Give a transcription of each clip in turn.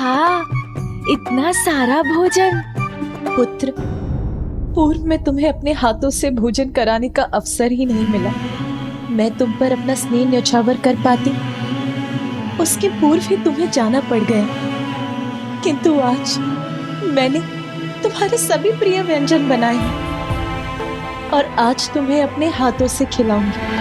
आहा, इतना सारा भोजन। पुत्र, पूर्व में तुम्हें अपने हाथों से भोजन कराने का अवसर ही नहीं मिला। मैं तुम पर अपना स्नेह न्यौछावर कर पाती, उसके पूर्व ही तुम्हें जाना पड़ गया। किंतु आज मैंने तुम्हारे सभी प्रिय व्यंजन बनाए हैं और आज तुम्हें अपने हाथों से खिलाऊंगी।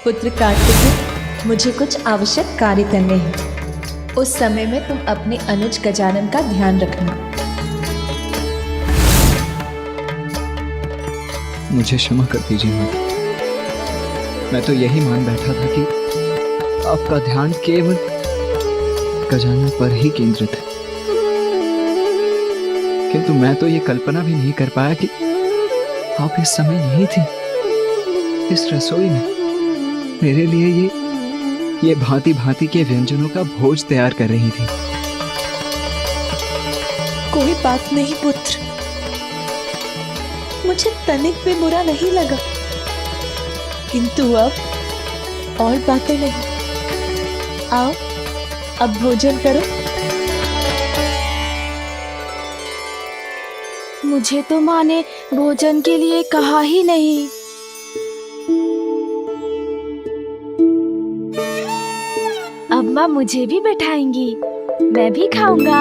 पुत्र कार्तिकेय, मुझे कुछ आवश्यक कार्य करने हैं। उस समय में तुम अपने अनुज गजानन का ध्यान रखना। मुझे क्षमा कर दीजिए माँ। मैं तो यही मान बैठा था कि आपका ध्यान केवल गजानन पर ही केंद्रित है, किंतु मैं तो ये कल्पना भी नहीं कर पाया कि आप इस समय यही थी, इस रसोई में मेरे लिए ये भांति भांति के व्यंजनों का भोज तैयार कर रही थी। कोई बात नहीं पुत्र, मुझे तनिक भी बुरा नहीं लगा, किंतु अब और बातें नहीं। आओ अब भोजन करो। मुझे तो माँ ने भोजन के लिए कहा ही नहीं। अब माँ मुझे भी बैठाएंगी, मैं भी खाऊंगा।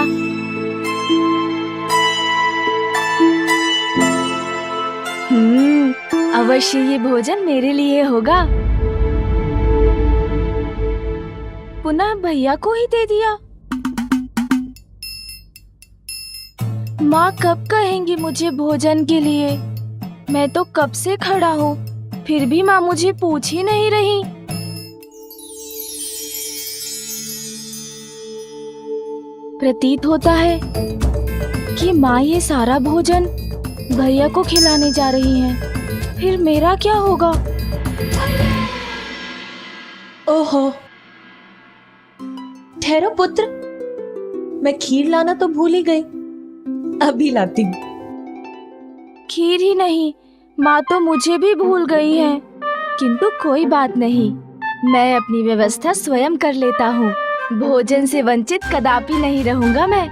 अवश्य ये भोजन मेरे लिए होगा। पुनः भैया को ही दे दिया। माँ कब कहेंगी मुझे भोजन के लिए? मैं तो कब से खड़ा हूँ, फिर भी माँ मुझे पूछ ही नहीं रही। प्रतीत होता है कि माँ ये सारा भोजन भैया को खिलाने जा रही हैं। फिर मेरा क्या होगा? ओहो, ठहरो पुत्र, मैं खीर लाना तो भूल ही गई, अभी लाती हूँ। खीर ही नहीं, माँ तो मुझे भी भूल गई है। किंतु कोई बात नहीं, मैं अपनी व्यवस्था स्वयं कर लेता हूँ। भोजन से वंचित कदापि नहीं रहूंगा मैं।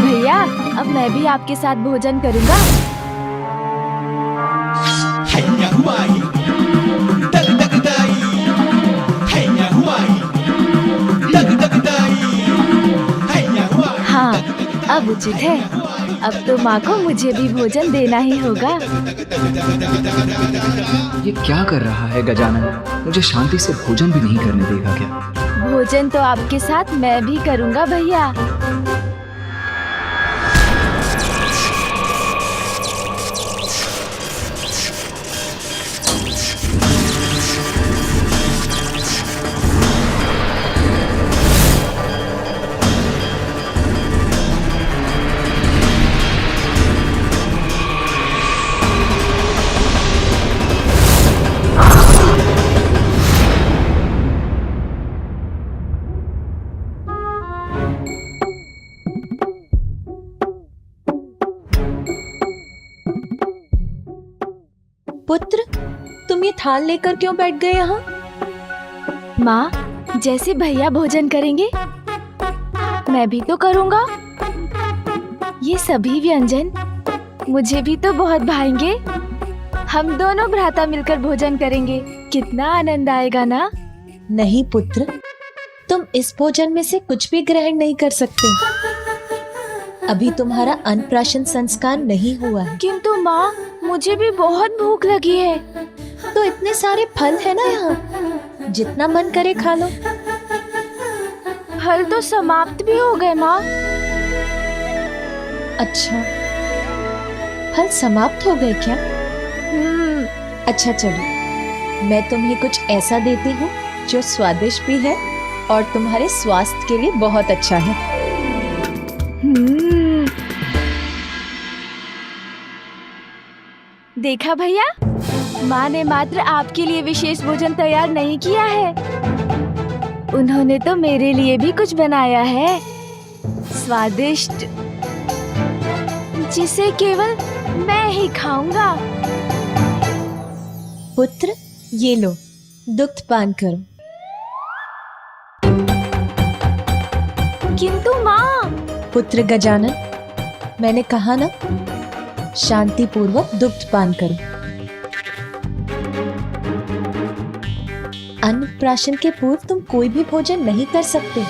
भैया, अब मैं भी आपके साथ भोजन करूंगा। हाँ, अब उचित है। अब तो माँ को मुझे भी भोजन देना ही होगा। ये क्या कर रहा है गजानन? मुझे शांति से भोजन भी नहीं करने देगा क्या? भोजन तो आपके साथ मैं भी करूंगा भैया। पुत्र, तुम ये थाल लेकर क्यों बैठ गए यहाँ? माँ, जैसे भैया भोजन करेंगे मैं भी तो करूँगा। ये सभी व्यंजन मुझे भी तो बहुत भाएंगे। हम दोनों भ्राता मिलकर भोजन करेंगे, कितना आनंद आएगा ना? नहीं पुत्र, तुम इस भोजन में से कुछ भी ग्रहण नहीं कर सकते। अभी तुम्हारा अन्नप्राशन संस्कार नहीं हुआ है। किंतु माँ, मुझे भी बहुत भूख लगी है। तो इतने सारे फल है ना यहाँ, जितना मन करे खा लो। फल तो समाप्त भी हो गए माँ। अच्छा, फल समाप्त हो गए क्या? अच्छा चलो, मैं तुम्हें कुछ ऐसा देती हूँ जो स्वादिष्ट भी है और तुम्हारे स्वास्थ्य के लिए बहुत अच्छा है। देखा भैया, माँ ने मात्र आपके लिए विशेष भोजन तैयार नहीं किया है, उन्होंने तो मेरे लिए भी कुछ बनाया है, स्वादिष्ट, जिसे केवल मैं ही खाऊंगा। पुत्र, ये लो, दुग्ध पान करो। किंतु माँ। पुत्र गजानन, मैंने कहा ना, शांति पूर्वक दुग्ध पान करो। अन्नप्राशन के पूर्व तुम कोई भी भोजन नहीं कर सकते।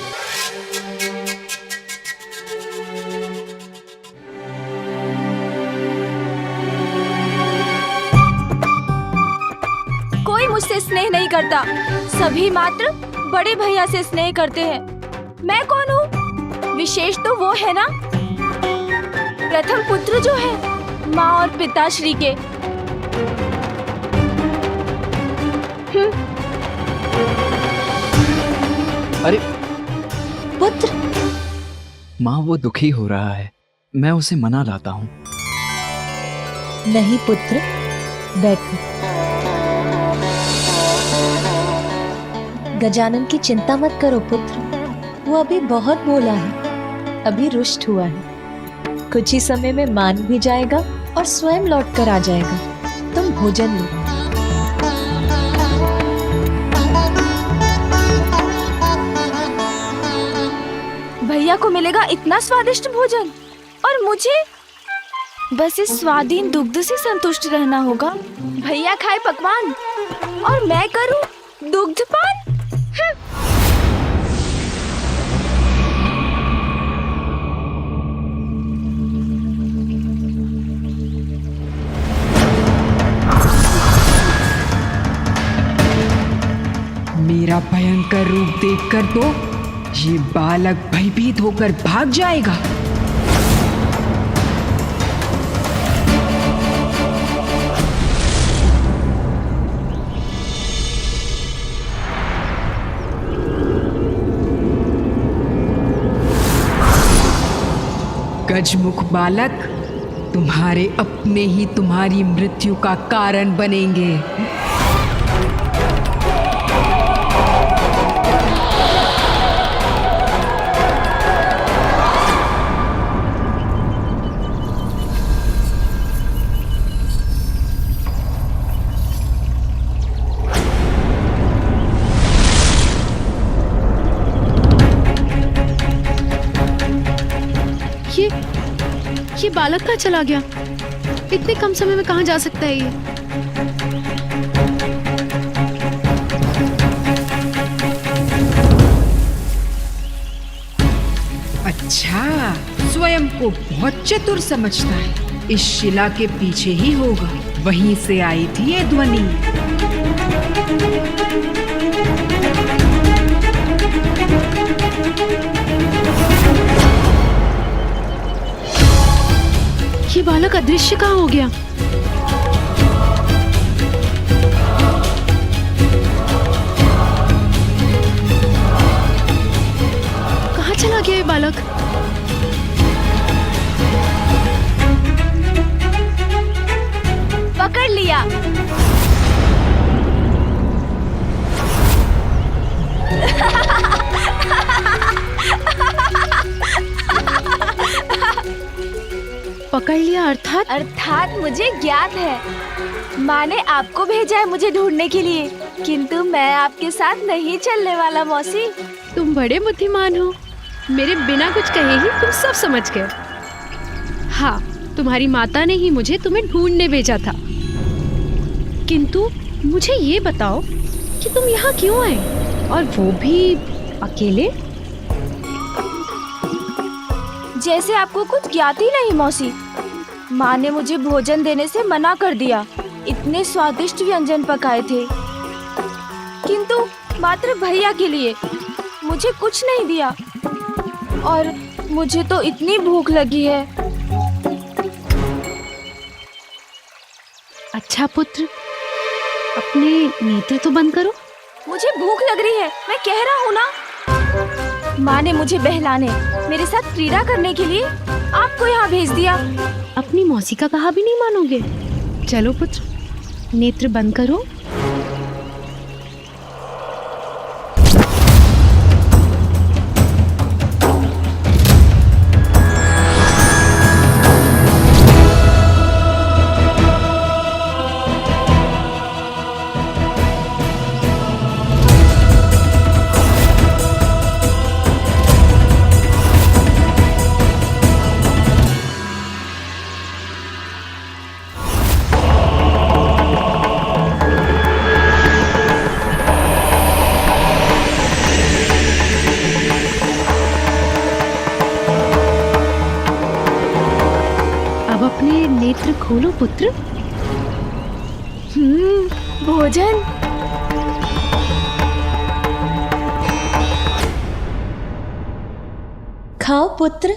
कोई मुझसे स्नेह नहीं करता, सभी मात्र बड़े भैया से स्नेह करते हैं। मैं कौन हूँ? विशेष तो वो है ना, प्रथम पुत्र जो है माँ और पिताश्री के। अरे पुत्र, माँ वो दुखी हो रहा है, मैं उसे मना लाता हूँ। नहीं पुत्र, बैठो। गजानन की चिंता मत करो पुत्र, वो अभी बहुत बोला है, अभी रुष्ट हुआ है। कुछ ही समय में मान भी जाएगा और स्वयं लौट कर आ जाएगा। तुम भोजन लो। भैया को मिलेगा इतना स्वादिष्ट भोजन और मुझे बस इस स्वादीन दुग्ध से संतुष्ट रहना होगा। भैया खाए पकवान और मैं करूं दुग्ध पान। मेरा भयंकर रूप देखकर तो ये बालक भयभीत होकर भाग जाएगा। गजमुख बालक, तुम्हारे अपने ही तुम्हारी मृत्यु का कारण बनेंगे। ये बालक कहाँ चला गया? इतने कम समय में कहाँ जा सकता है ये? अच्छा, स्वयं को बहुत चतुर समझता है। इस शिला के पीछे ही होगा, वहीं से आई थी ये ध्वनि। ये बालक अदृश्य कहाँ हो गया? कहाँ चला गया ये बालक? पकड़ लिया। पकड़ लिया अर्थात मुझे ज्ञात है। माँ ने आपको भेजा है मुझे ढूंढने के लिए, किंतु मैं आपके साथ नहीं चलने वाला मौसी। तुम बड़े बुद्धिमान हो, मेरे बिना कुछ कहे ही तुम सब समझ गए। हाँ, तुम्हारी माता ने ही मुझे तुम्हें ढूंढने भेजा था। किंतु मुझे ये बताओ कि तुम यहाँ क्यों आए, और वो भी अकेले? जैसे आपको कुछ ज्ञात ही नहीं मौसी। माँ ने मुझे भोजन देने से मना कर दिया। इतने स्वादिष्ट व्यंजन पकाए थे, किंतु मात्र भैया के लिए मुझे कुछ नहीं दिया। और मुझे तो इतनी भूख लगी है। अच्छा पुत्र, अपने नेत्र तो बंद करो। मुझे भूख लग रही है, मैं कह रहा हूँ ना। माँ ने मुझे बहलाने, मेरे साथ क्रीड़ा करने के लिए आपको यहाँ भेज दिया। अपनी मौसी का कहा भी नहीं मानोगे? चलो पुत्र, नेत्र बंद करो। अब अपने नेत्र खोलो पुत्र। भोजन। खाओ पुत्र,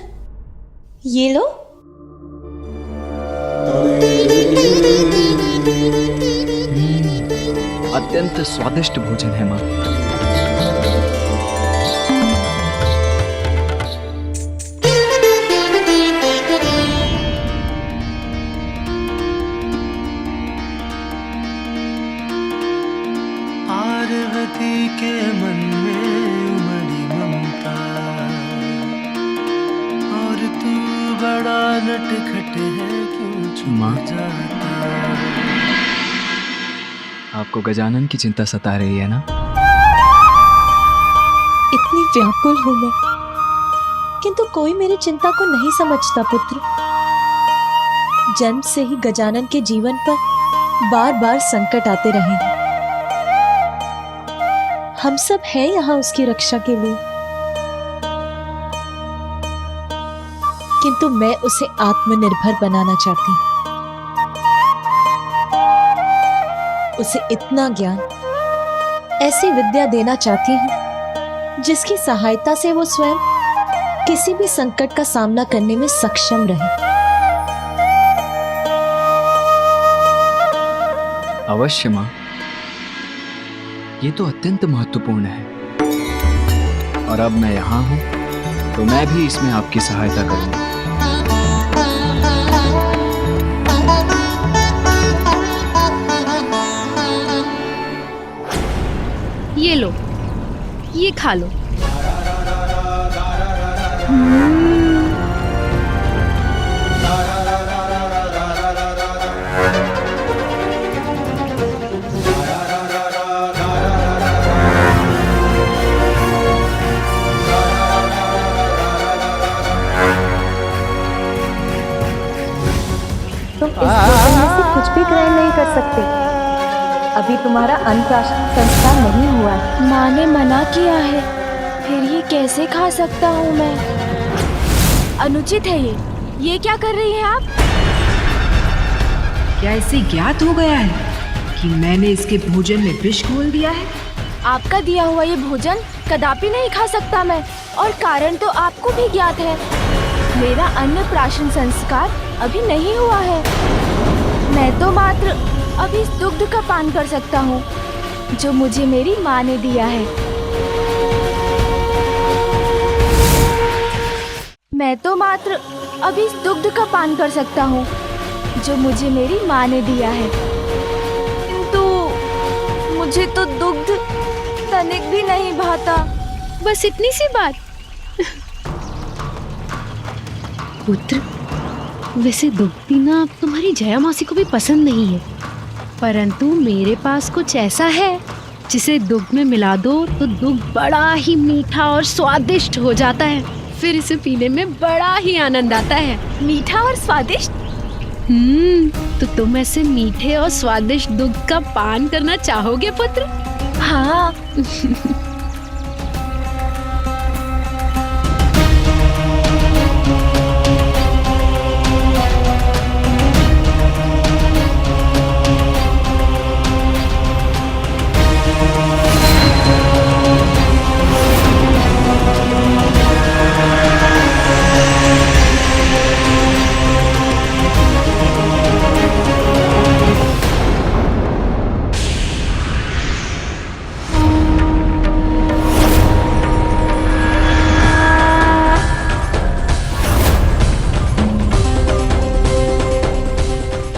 ये लो। अत्यंत स्वादिष्ट भोजन है माँ। पार्वती के मन में उमड़ी ममता, और तू बड़ा नटखट है, क्यों छुप माँ। जाता। आपको गजानन की चिंता सता रही है ना? इतनी व्याकुल हूं मैं, किंतु कोई मेरी चिंता को नहीं समझता पुत्र। जन्म से ही गजानन के जीवन पर बार बार संकट आते रहे हैं। हम सब हैं यहाँ उसकी रक्षा के लिए, किंतु मैं उसे आत्मनिर्भर बनाना चाहती हूँ। उसे इतना ज्ञान, ऐसी विद्या देना चाहती हूँ जिसकी सहायता से वो स्वयं किसी भी संकट का सामना करने में सक्षम रहे। अवश्य माँ, ये तो अत्यंत महत्वपूर्ण है, और अब मैं यहाँ हूँ तो मैं भी इसमें आपकी सहायता करूँगा। ये लो, ये खा लो। तुम इस भोजन में से कुछ भी ग्रहण नहीं कर सकते। अभी तुम्हारा अन्नप्राशन संस्कार नहीं हुआ है। माँ ने मना किया है, फिर ये कैसे खा सकता हूँ मैं? अनुचित है ये क्या कर रही हैं आप? क्या इसे ज्ञात हो गया है कि मैंने इसके भोजन में विष घोल दिया है? आपका दिया हुआ ये भोजन कदापि नहीं खा सकता मैं, और कारण तो आपको भी ज्ञात है। मेरा अन्नप्राशन संस्कार अभी नहीं हुआ है। मैं तो मात्र अभी इस दुग्ध का पान कर सकता हूँ जो मुझे मेरी माँ ने दिया है। मैं तो मात्र अभी इस दुग्ध का पान कर सकता हूँ जो मुझे मेरी माँ ने दिया है, किंतु मुझे तो दुग्ध तनिक भी नहीं भाता। बस इतनी सी बात। पुत्र, वैसे दुग्ध पीना तुम्हारी जया मौसी को भी पसंद नहीं है, परंतु मेरे पास कुछ ऐसा है जिसे दुग्ध में मिला दो तो दुग्ध बड़ा ही मीठा और स्वादिष्ट हो जाता है। फिर इसे पीने में बड़ा ही आनंद आता है। मीठा और स्वादिष्ट? तो तुम ऐसे मीठे और स्वादिष्ट दुग्ध का पान करना चाहोगे पुत्र? हाँ।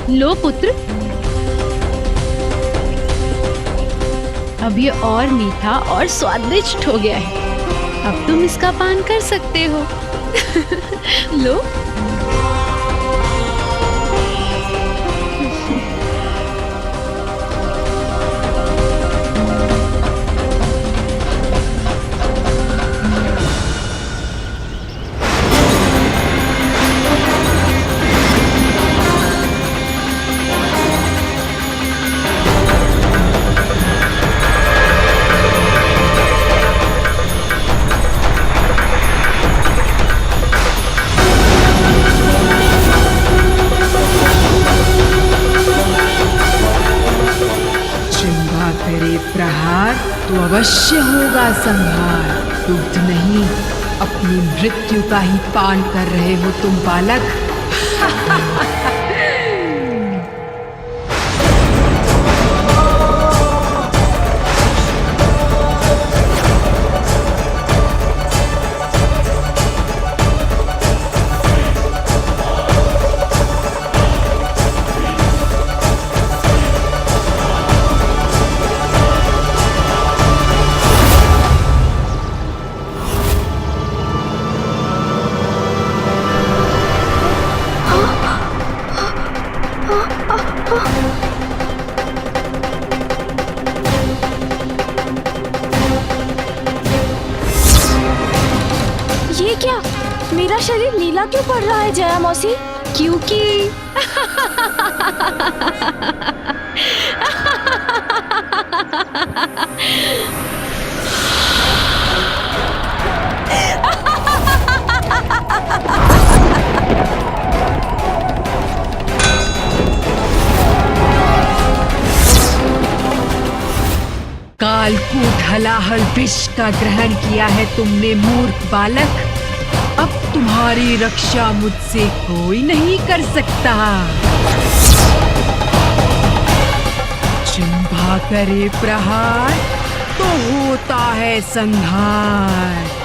लो पुत्र, अब ये और मीठा और स्वादिष्ट हो गया है। अब तुम इसका पान कर सकते हो। लो। प्रहार तो अवश्य होगा संहार। दुग्ध नहीं, अपनी मृत्यु का ही पान कर रहे हो तुम बालक। ये क्या? मेरा शरीर नीला क्यों पड़ रहा है जया मौसी? क्योंकि कालकूट हलाहल विष का ग्रहण किया है तुमने मूर्ख बालक। अब तुम्हारी रक्षा मुझसे कोई नहीं कर सकता। जिह्वा करे प्रहार तो होता है संहार।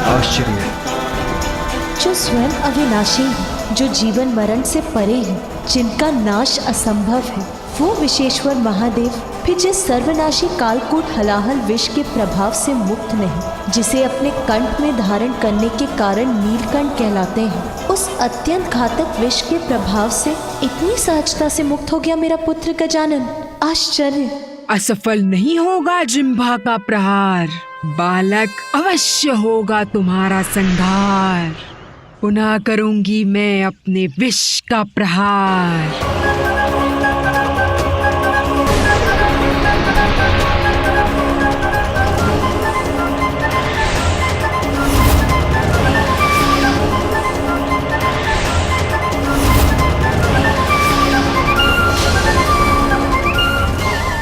आश्चर्य, जो स्वयं अविनाशी है, जो जीवन मरण से परे है, जिनका नाश असंभव है, वो विश्वेश्वर महादेव फिर जिस सर्वनाशी कालकूट हलाहल विष के प्रभाव से मुक्त नहीं, जिसे अपने कंठ में धारण करने के कारण नीलकंठ कहलाते हैं, उस अत्यंत घातक विष के प्रभाव से इतनी सहजता से मुक्त हो गया मेरा पुत्र गजानन। आश्चर्य। असफल नहीं होगा जिह्वा का प्रहार बालक, अवश्य होगा तुम्हारा संहार। पुनः करूंगी मैं अपने विष का प्रहार।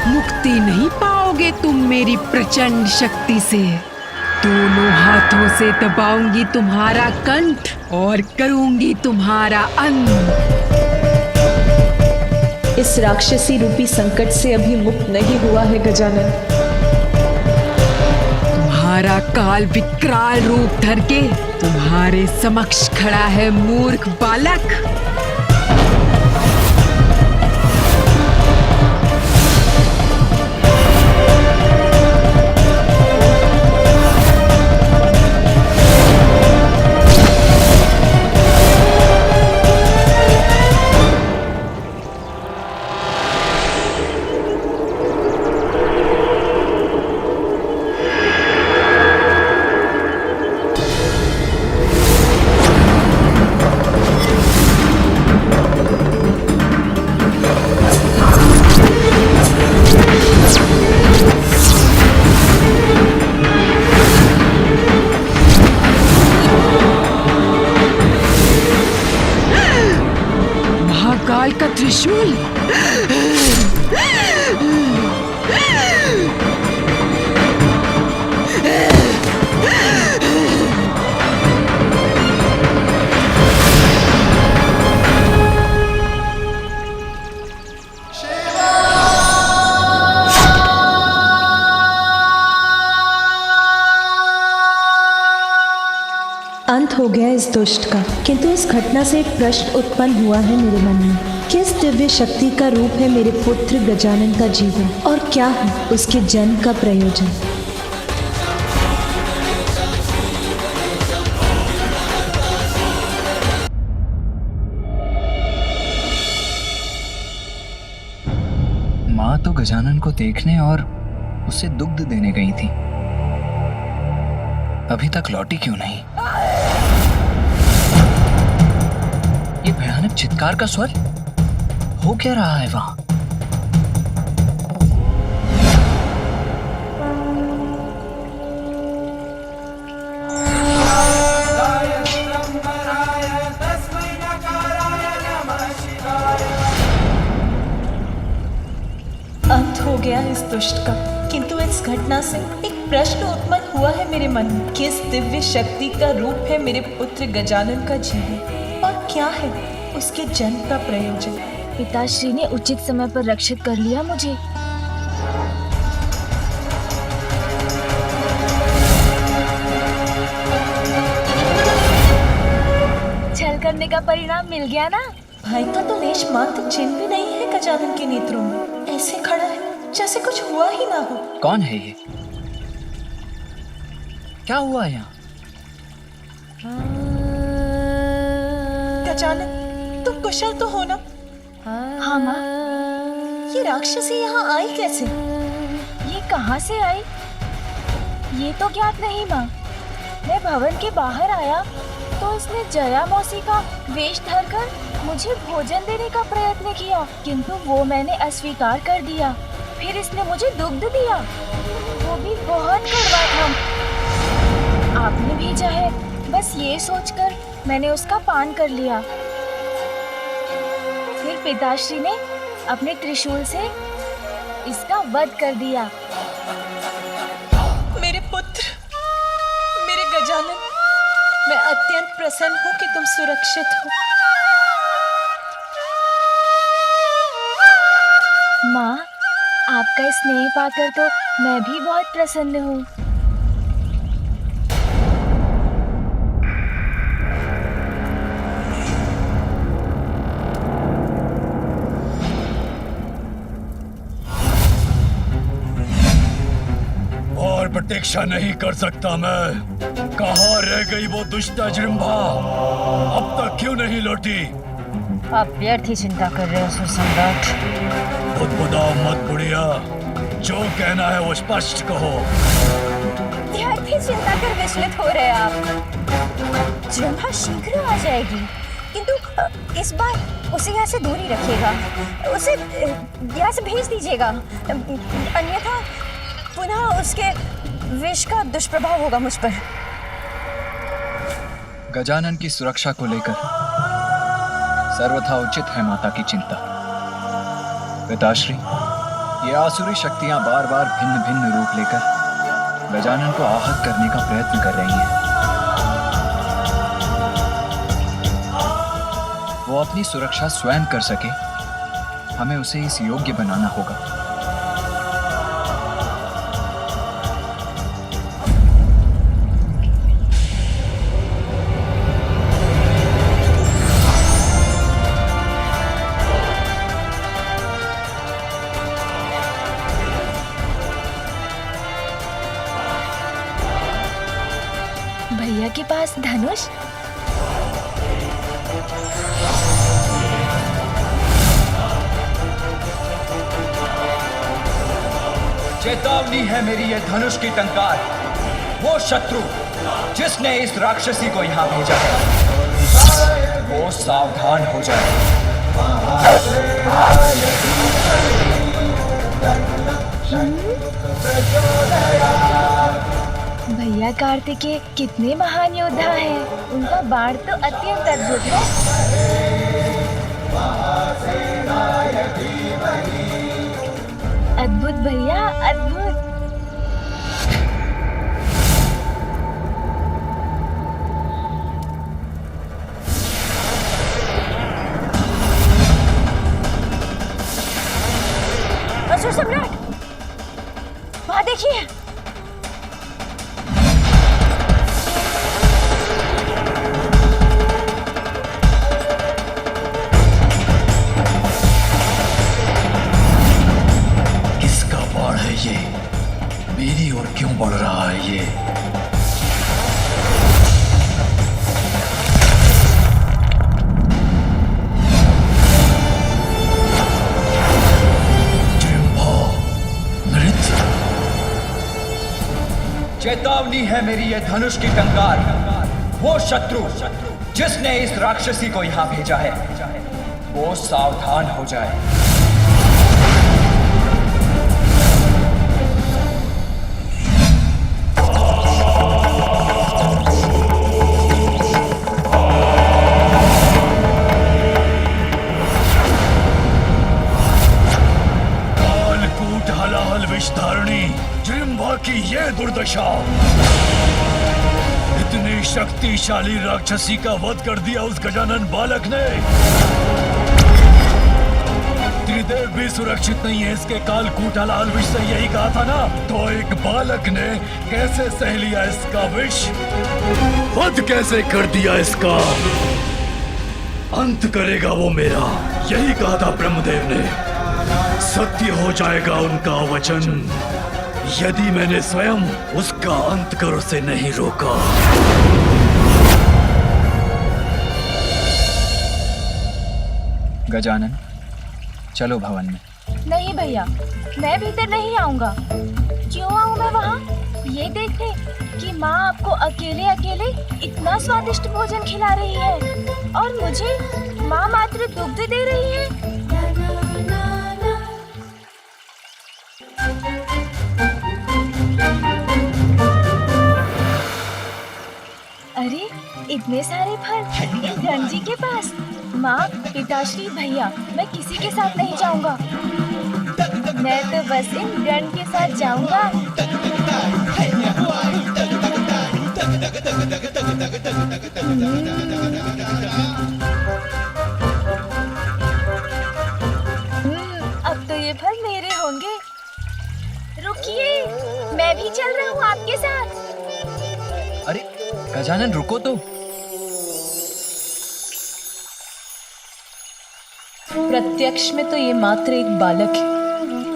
मुक्ति नहीं पाओगे तुम मेरी प्रचंड शक्ति से। दोनों हाथों से दबाऊंगी तुम्हारा कंठ और करूंगी तुम्हारा अंत। इस राक्षसी रूपी संकट से अभी मुक्त नहीं हुआ है गजानन। तुम्हारा काल विकराल रूप धर के तुम्हारे समक्ष खड़ा है मूर्ख बालक। काल का त्रिशूल। अंत हो गया इस दुष्ट का, किंतु इस घटना से एक प्रश्न उत्पन्न हुआ है मेरे मन में। किस दिव्य शक्ति का रूप है मेरे पुत्र गजानन का जीवन, और क्या है उसके जन्म का प्रयोजन? माँ तो गजानन को देखने और उसे दुग्ध देने गई थी, अभी तक लौटी क्यों नहीं? ये भयानक चित्कार का स्वर हो क्या रहा है वहां? अंत हो गया इस दुष्ट का, किंतु इस घटना से एक प्रश्न उत्पन्न हुआ है मेरे मन में। किस दिव्य शक्ति का रूप है मेरे पुत्र गजानन का जीवन, और क्या है उसके जन्म का प्रयोजन? पिताश्री ने उचित समय पर रक्षित कर लिया मुझे। छल करने का परिणाम मिल गया ना। भाई का तो लेश मात्र चिन्ह भी नहीं है गजानन के नेत्रों में, ऐसे खड़ा है जैसे कुछ हुआ ही ना हो। कौन है ये? क्या हुआ यहाँ? गजानन, तुम कुशल तो हो ना? हाँ माँ। ये राक्षसी यहाँ आई कैसे? ये कहाँ से आई ये तो ज्ञात नहीं माँ। मैं भवन के बाहर आया तो इसने जया मौसी का वेश धरकर मुझे भोजन देने का प्रयत्न किया, किंतु वो मैंने अस्वीकार कर दिया। फिर इसने मुझे दुग्ध दिया, वो भी बहुत कड़वा था। आपने भेजा है, बस ये सोचकर मैंने उसका पान कर लिया। फिर पिताश्री ने अपने त्रिशूल से इसका वध कर दिया। मेरे पुत्र, मेरे गजानन, मैं अत्यंत प्रसन्न हूँ कि तुम सुरक्षित हो। माँ, आपका स्नेह पाकर तो मैं भी बहुत प्रसन्न हूँ। और प्रतीक्षा नहीं कर सकता मैं। कहाँ रह गई वो दुष्ट अजृम्भा? अब तक क्यों नहीं लौटी? आप व्यर्थ ही चिंता कर रहे हो सुसम्राट। बुदबुदाओ मत बुढ़िया, जो कहना है वो स्पष्ट कहो। व्यर्थ ही चिंता कर विचलित हो रहे आप। जृंभा शीघ्र आ जाएगी, किंतु इस बार उसे यहाँ से दूर ही रखिएगा। उसे यहाँ से भेज दीजिएगा, अन्यथा पुनः उसके विष का दुष्प्रभाव होगा मुझ पर। गजानन की सुरक्षा को लेकर सर्वथा उचित है माता की चिंता। पिताश्री, ये आसुरी शक्तियां बार बार भिन्न भिन्न रूप लेकर गजानन को आहत करने का प्रयत्न कर रही हैं। वो अपनी सुरक्षा स्वयं कर सके, हमें उसे इस योग्य बनाना होगा। भैया के पास धनुष? चेतावनी है मेरी ये धनुष की टंकार। वो शत्रु जिसने इस राक्षसी को यहाँ भेजा है, वो सावधान हो जाए। भैया कार्तिकेय कितने महान योद्धा हैं। उनका बाण तो अत्यंत अद्भुत है। चेतावनी है मेरी ये धनुष की टंकार। वो शत्रु जिसने इस राक्षसी को यहाँ भेजा है, वो सावधान हो जाए। कालकूट हलाहल विषधारिणी जृंभा की ये दुर्दशा। इतनी शक्तिशाली राक्षसी का वध कर दिया उस गजानन बालक ने। त्रिदेव भी सुरक्षित नहीं है इसके कालकूट हलाहल विष से, यही कहा था ना। तो एक बालक ने कैसे सह लिया इसका विष, वध कैसे कर दिया इसका, अंत करेगा वो मेरा, यही कहा था ब्रह्मदेव ने। सत्य हो जाएगा उनका वचन यदि मैंने स्वयं उसका अंत कर उसे नहीं रोका। गजानन, चलो भवन में। नहीं भैया, मैं भीतर नहीं आऊंगा। क्यों आऊं मैं वहाँ? ये देखने कि माँ आपको अकेले अकेले इतना स्वादिष्ट भोजन खिला रही है और मुझे माँ मात्र दुग्ध दे रही है। अरे इतने सारे फल इस गंजी के पास। माँ, पिताश्री, भैया, मैं किसी के साथ नहीं जाऊंगा। मैं तो बस इन गण के साथ जाऊंगा। अब तो ये फल मेरे होंगे। रुकिए, मैं भी चल रहा हूँ आपके साथ। अरे गजानन, रुको तो। प्रत्यक्ष में तो ये मात्र एक बालक है,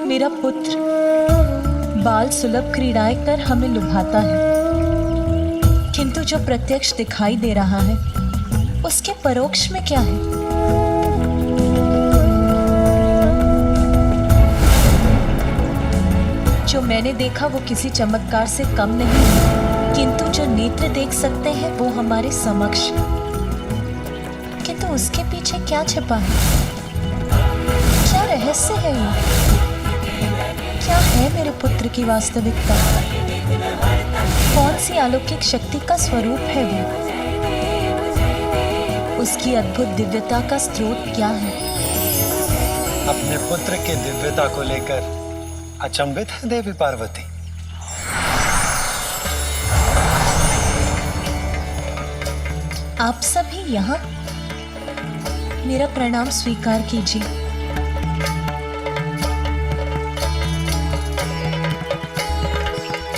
मेरा पुत्र। बाल सुलभ क्रीड़ाएं कर हमें लुभाता है, किंतु जो प्रत्यक्ष दिखाई दे रहा है उसके परोक्ष में क्या है? जो मैंने देखा वो किसी चमत्कार से कम नहीं है, किंतु जो नेत्र देख सकते हैं वो हमारे समक्ष है। किंतु उसके पीछे क्या छिपा है? क्या रहस्य है ये? क्या है मेरे पुत्र की वास्तविकता? कौन सी अलौकिक शक्ति का स्वरूप है वो? उसकी अद्भुत दिव्यता का स्रोत क्या है? अपने पुत्र की दिव्यता को लेकर अचंभित है देवी पार्वती। आप सभी यहाँ, मेरा प्रणाम स्वीकार कीजिए।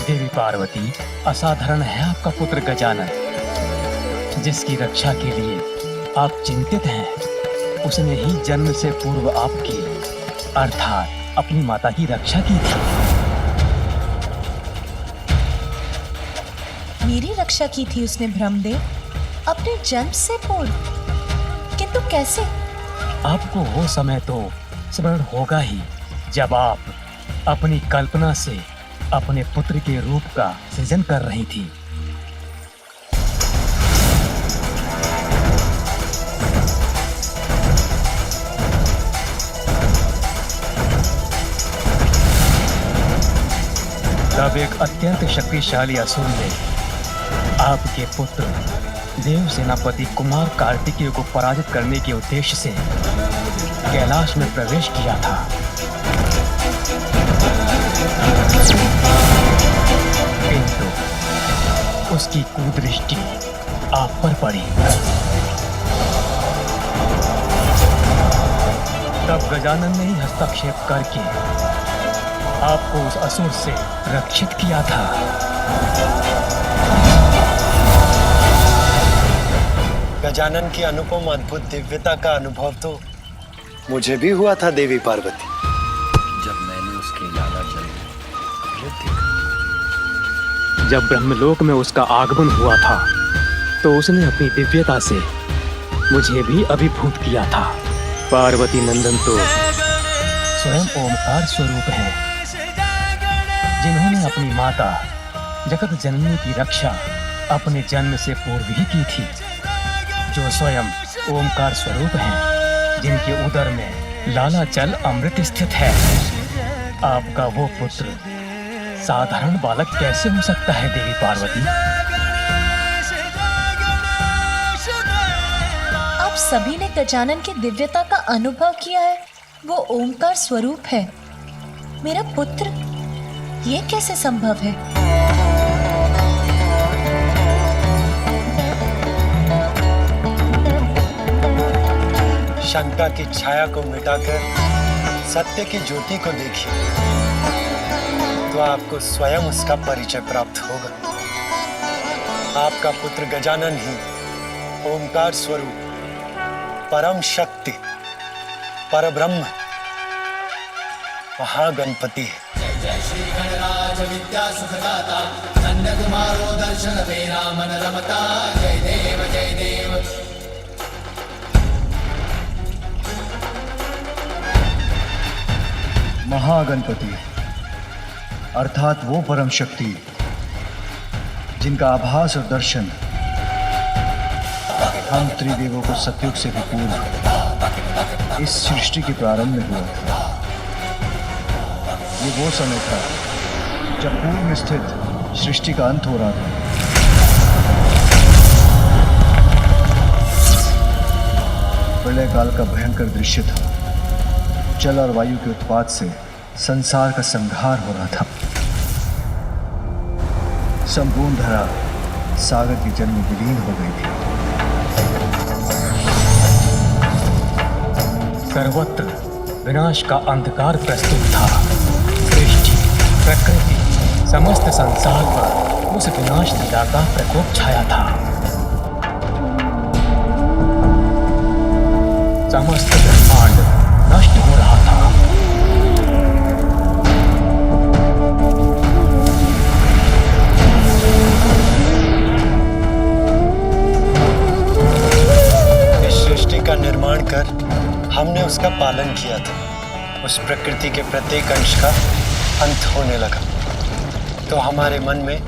देवी पार्वती, असाधारण है आपका पुत्र गजानन, जिसकी रक्षा के लिए आप चिंतित हैं। उसने ही जन्म से पूर्व आपकी अर्थात अपनी माता की रक्षा की थी। मेरी रक्षा की थी उसने ब्रह्मदेव, अपने जन्म से पूर्व? किंतु कैसे? आपको वो समय तो स्मरण होगा ही जब आप अपनी कल्पना से अपने पुत्र के रूप का सृजन कर रही थी। तब एक अत्यंत शक्तिशाली असुर ने आपके पुत्र देव सेनापति कुमार कार्तिकेय को पराजित करने के उद्देश्य से कैलाश में प्रवेश किया था। किंतु उसकी कुदृष्टि आप पर पड़ी। तब गजानन ने ही हस्तक्षेप करके आपको उस असुर से रक्षित किया था। गजानन की अनुपम अद्भुत दिव्यता का अनुभव तो मुझे भी हुआ था देवी पार्वती, जब मैंने उसके लाला जल देखा। जब ब्रह्मलोक में उसका आगमन हुआ था तो उसने अपनी दिव्यता से मुझे भी अभिभूत किया था। पार्वती नंदन तो स्वयं ओमकार स्वरूप हैं, जिन्होंने अपनी माता जगत जननी की रक्षा अपने जन्म से पूर्व ही की थी, जो स्वयं ओमकार स्वरूप हैं, जिनके उदर में लाला जल अमृत स्थित है। आपका वो पुत्र साधारण बालक कैसे हो सकता है देवी पार्वती? आप सभी ने गजानन की दिव्यता का अनुभव किया है। वो ओमकार स्वरूप है, मेरा पुत्र। ये कैसे संभव है? शंका की छाया को मिटाकर सत्य की ज्योति को देखिए, तो आपको स्वयं उसका परिचय प्राप्त होगा। आपका पुत्र गजानन ही ओमकार स्वरूप, परम शक्ति, परब्रह्म, महागणपति है। महागणपति अर्थात वो परम शक्ति जिनका आभास और दर्शन हम त्रिदेवों को सतयुग से भी पूर्व इस सृष्टि के प्रारंभ में हुआ था। ये वो समय था जब पूर्व में स्थित सृष्टि का अंत हो रहा था। प्रलय काल का भयंकर दृश्य था। जल और वायु के उत्पात से संसार का संहार हो रहा था। संपूर्ण धरा सागर के जल में विलीन हो गई थी। सर्वत्र विनाश का अंधकार प्रस्तुत था। सृष्टि, प्रकृति, समस्त संसार पर उस विनाश लीला का प्रकोप छाया था। समस्त ब्रह्मांड नष्ट हो रहा था। इस सृष्टि का निर्माण कर हमने उसका पालन किया था। उस प्रकृति के प्रत्येक अंश का अंत होने लगा, तो हमारे मन में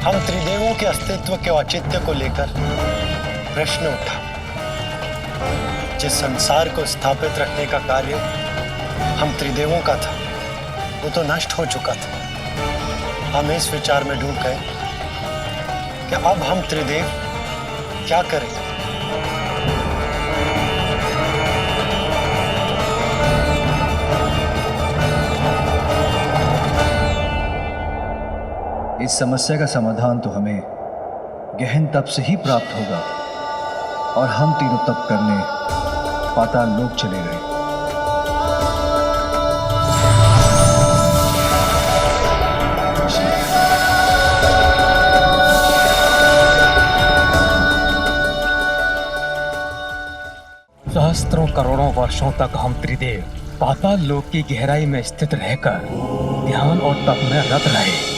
हम त्रिदेवों के अस्तित्व के औचित्य को लेकर प्रश्न उठा। जिस संसार को स्थापित रखने का कार्य हम त्रिदेवों का था, वो तो नष्ट हो चुका था। हम इस विचार में डूब गए कि अब हम त्रिदेव क्या करें। इस समस्या का समाधान तो हमें गहन तप से ही प्राप्त होगा, और हम तीनों तप करने पाताल लोक चले गए। सहस्त्रों करोड़ों वर्षों तक हम त्रिदेव पाताल लोक की गहराई में स्थित रहकर ध्यान और तप में रत रहे।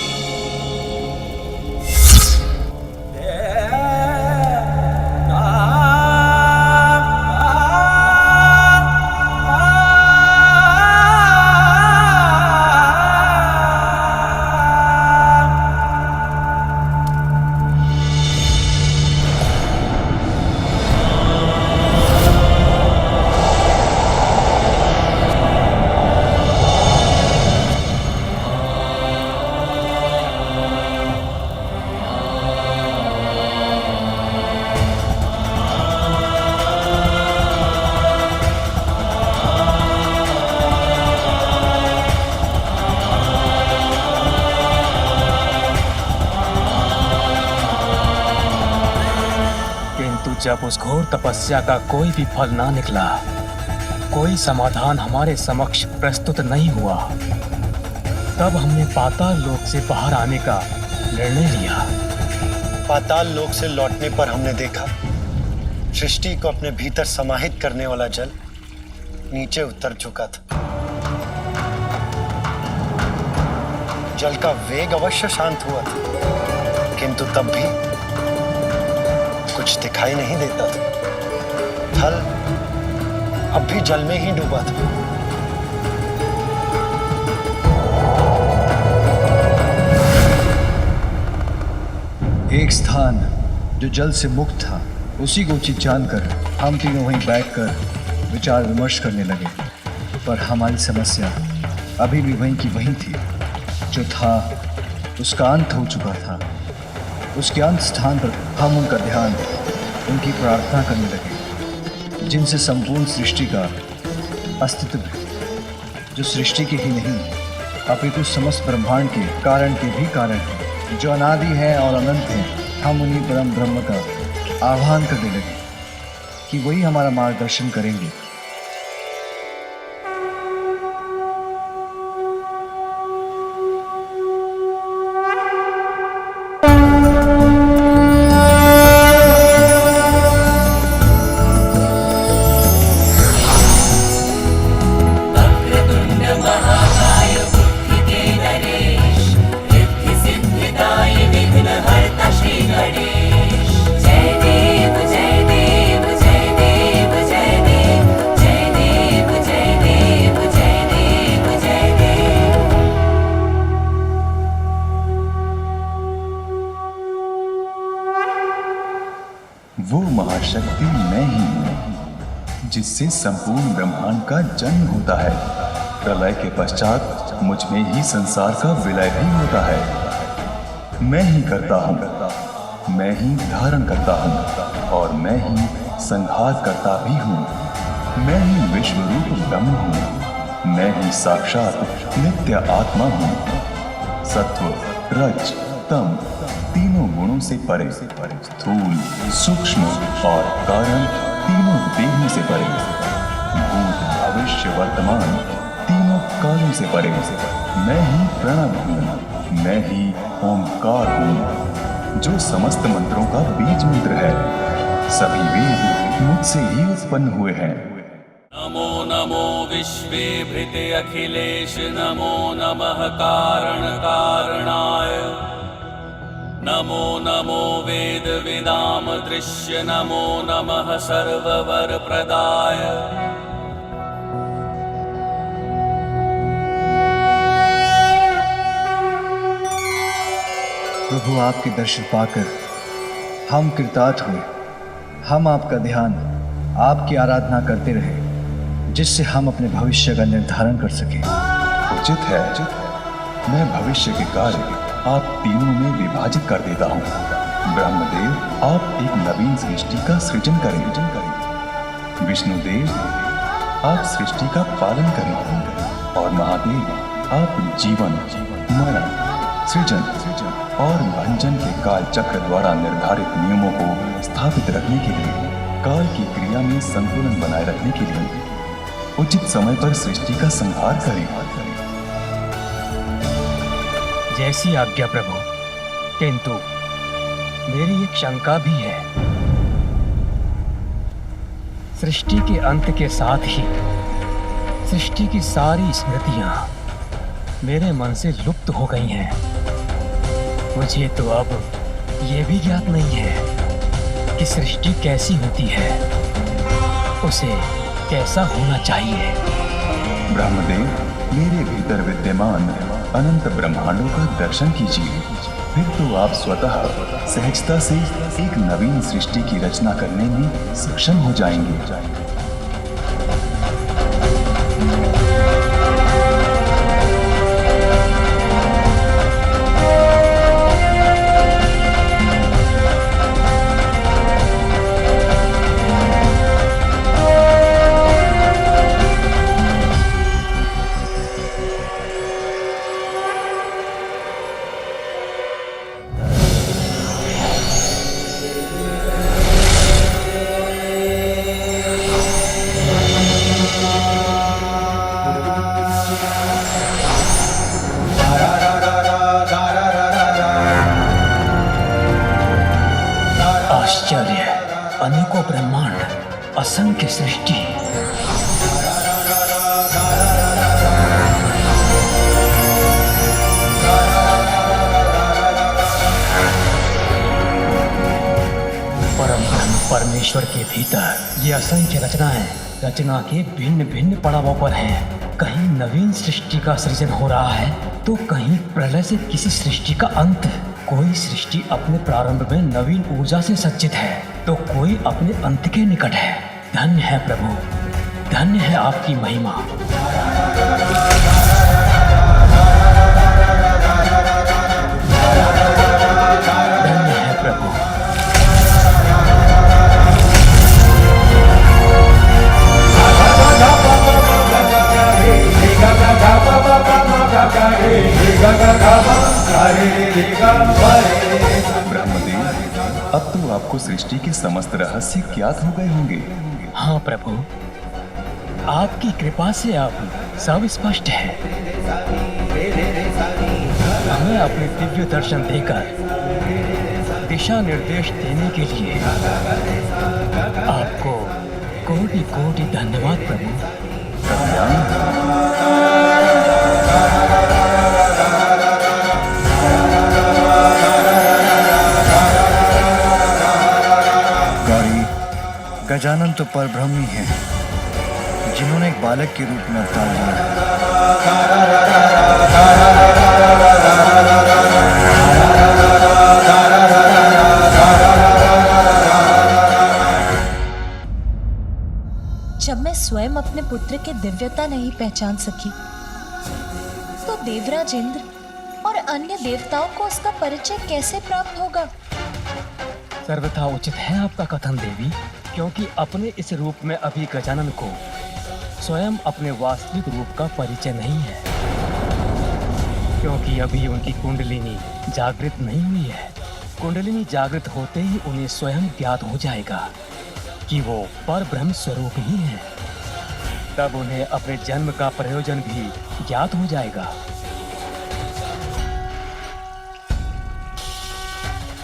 जब उस घोर तपस्या का कोई भी फल ना निकला, कोई समाधान हमारे समक्ष प्रस्तुत नहीं हुआ, तब हमने पाताल लोक से बाहर आने का निर्णय लिया। पाताल लोक से लौटने पर हमने देखा सृष्टि को अपने भीतर समाहित करने वाला जल नीचे उतर चुका था। जल का वेग अवश्य शांत हुआ था, किंतु तब भी कुछ दिखाई नहीं देता था। थल अब भी जल में ही डूबा था। एक स्थान जो जल से मुक्त था, उसी को उचित जानकर हम तीनों वहीं बैठकर विचार विमर्श करने लगे। पर हमारी समस्या अभी भी वहीं की वहीं थी। जो था उसका अंत हो चुका था। उसके अंत स्थान पर हम उनका ध्यान, उनकी प्रार्थना करने लगे, जिनसे संपूर्ण सृष्टि का अस्तित्व है, जो सृष्टि के ही नहीं अपितु समस्त ब्रह्मांड के कारण के भी कारण है, जो अनादि है और अनंत है। हम उन्हीं परम ब्रह्म का आह्वान करने लगे कि वही हमारा मार्गदर्शन करेंगे। वो महाशक्ति मैं ही हूँ जिससे संपूर्ण ब्रह्मांड का जन्म होता है। प्रलय के पश्चात मुझ में ही संसार का विलय भी होता है। मैं ही करता हूँ, मैं ही धारण करता हूँ और मैं ही संहार करता भी हूँ। मैं ही विश्व रूप ब्रह्म हूँ, मैं ही साक्षात नित्य आत्मा हूँ। सत्व, रज, तम तीनों गुणों से परे, स्थूल, सूक्ष्म और कारण तीनों देहों से परे, भूत, भविष्य, वर्तमान तीनों कालों से परे। मैं ही प्रणव हूँ, मैं ही ओंकार हूँ, जो समस्त मंत्रों का बीज मंत्र है। सभी वेद मुझसे ही उत्पन्न हुए हैं। नमो नमो विश्वेभृते अखिलेश, नमो नमः कारण कारणाय, नमो नमो वेद विदाम दृश्य, नमो नमः सर्ववर प्रदाय। प्रभु, आपके दर्शन पाकर हम कृतार्थ हुए। हम आपका ध्यान, आपकी आराधना करते रहे, जिससे हम अपने भविष्य का निर्धारण कर सकें। उचित है, मैं भविष्य के कार्य आप तीनों में विभाजित कर देता हूँ। ब्रह्मदेव, आप एक नवीन सृष्टि का सृजन करें। विष्णुदेव, आप सृष्टि का पालन करें। और महादेव, आप जीवन, मरण, सृजन और भंजन के काल चक्र द्वारा निर्धारित नियमों को स्थापित रखने के लिए, काल की क्रिया में संतुलन बनाए रखने के लिए उचित समय पर सृष्टि का संहार करें। जैसी आज्ञा प्रभु, किंतु मेरी एक शंका भी है। सृष्टि के अंत के साथ ही सृष्टि की सारी स्मृतियां मेरे मन से लुप्त हो गई हैं। मुझे तो अब ये भी ज्ञात नहीं है कि सृष्टि कैसी होती है, उसे कैसा होना चाहिए। ब्रह्मदेव, मेरे भीतर विद्यमान अनंत ब्रह्मांडों का दर्शन कीजिए, फिर तो आप स्वतः सहजता से एक नवीन सृष्टि की रचना करने में सक्षम हो जाएंगे। आश्चर्य, अनेकों ब्रह्मांड, असंख्य सृष्टि। परम ब्रह्म परमेश्वर के भीतर ये असंख्य रचनाएं रचना के भिन्न भिन्न पड़ावों पर हैं। कहीं नवीन सृष्टि का सृजन हो रहा है तो कहीं प्रलय से किसी सृष्टि का अंत। कोई सृष्टि अपने प्रारंभ में नवीन ऊर्जा से सज्जित है तो कोई अपने अंत के निकट है। धन्य है प्रभु, धन्य है आपकी महिमा। धन्य है प्रभु। ब्रह्मदेव, अब तो आपको सृष्टि के समस्त रहस्य ज्ञात हो गए होंगे। हाँ प्रभु, आपकी कृपा से अब सब स्पष्ट है। हमें अपने दिव्य दर्शन देकर दिशा निर्देश देने के लिए आपको कोटि कोटि धन्यवाद प्रभु। गौरी, गजानन तो परब्रह्म ही है, जिन्होंने एक बालक के रूप में अवतार लिया है। जब मैं स्वयं अपने पुत्र की दिव्यता नहीं पहचान सकी, तो देवराज इंद्र और अन्य देवताओं को उसका परिचय कैसे प्राप्त होगा? सर्वथा उचित है आपका कथन देवी, क्योंकि अपने इस रूप में अभी गजानन को स्वयं अपने वास्तविक रूप का परिचय नहीं है, क्योंकि अभी उनकी कुंडलिनी जागृत नहीं हुई है। कुंडलिनी जागृत होते ही उन्हें स्वयं ज्ञात हो जाएगा कि वो पर ब्रह्म स्वरूप ही है। तब उन्हें अपने जन्म का प्रयोजन भी ज्ञात हो जाएगा।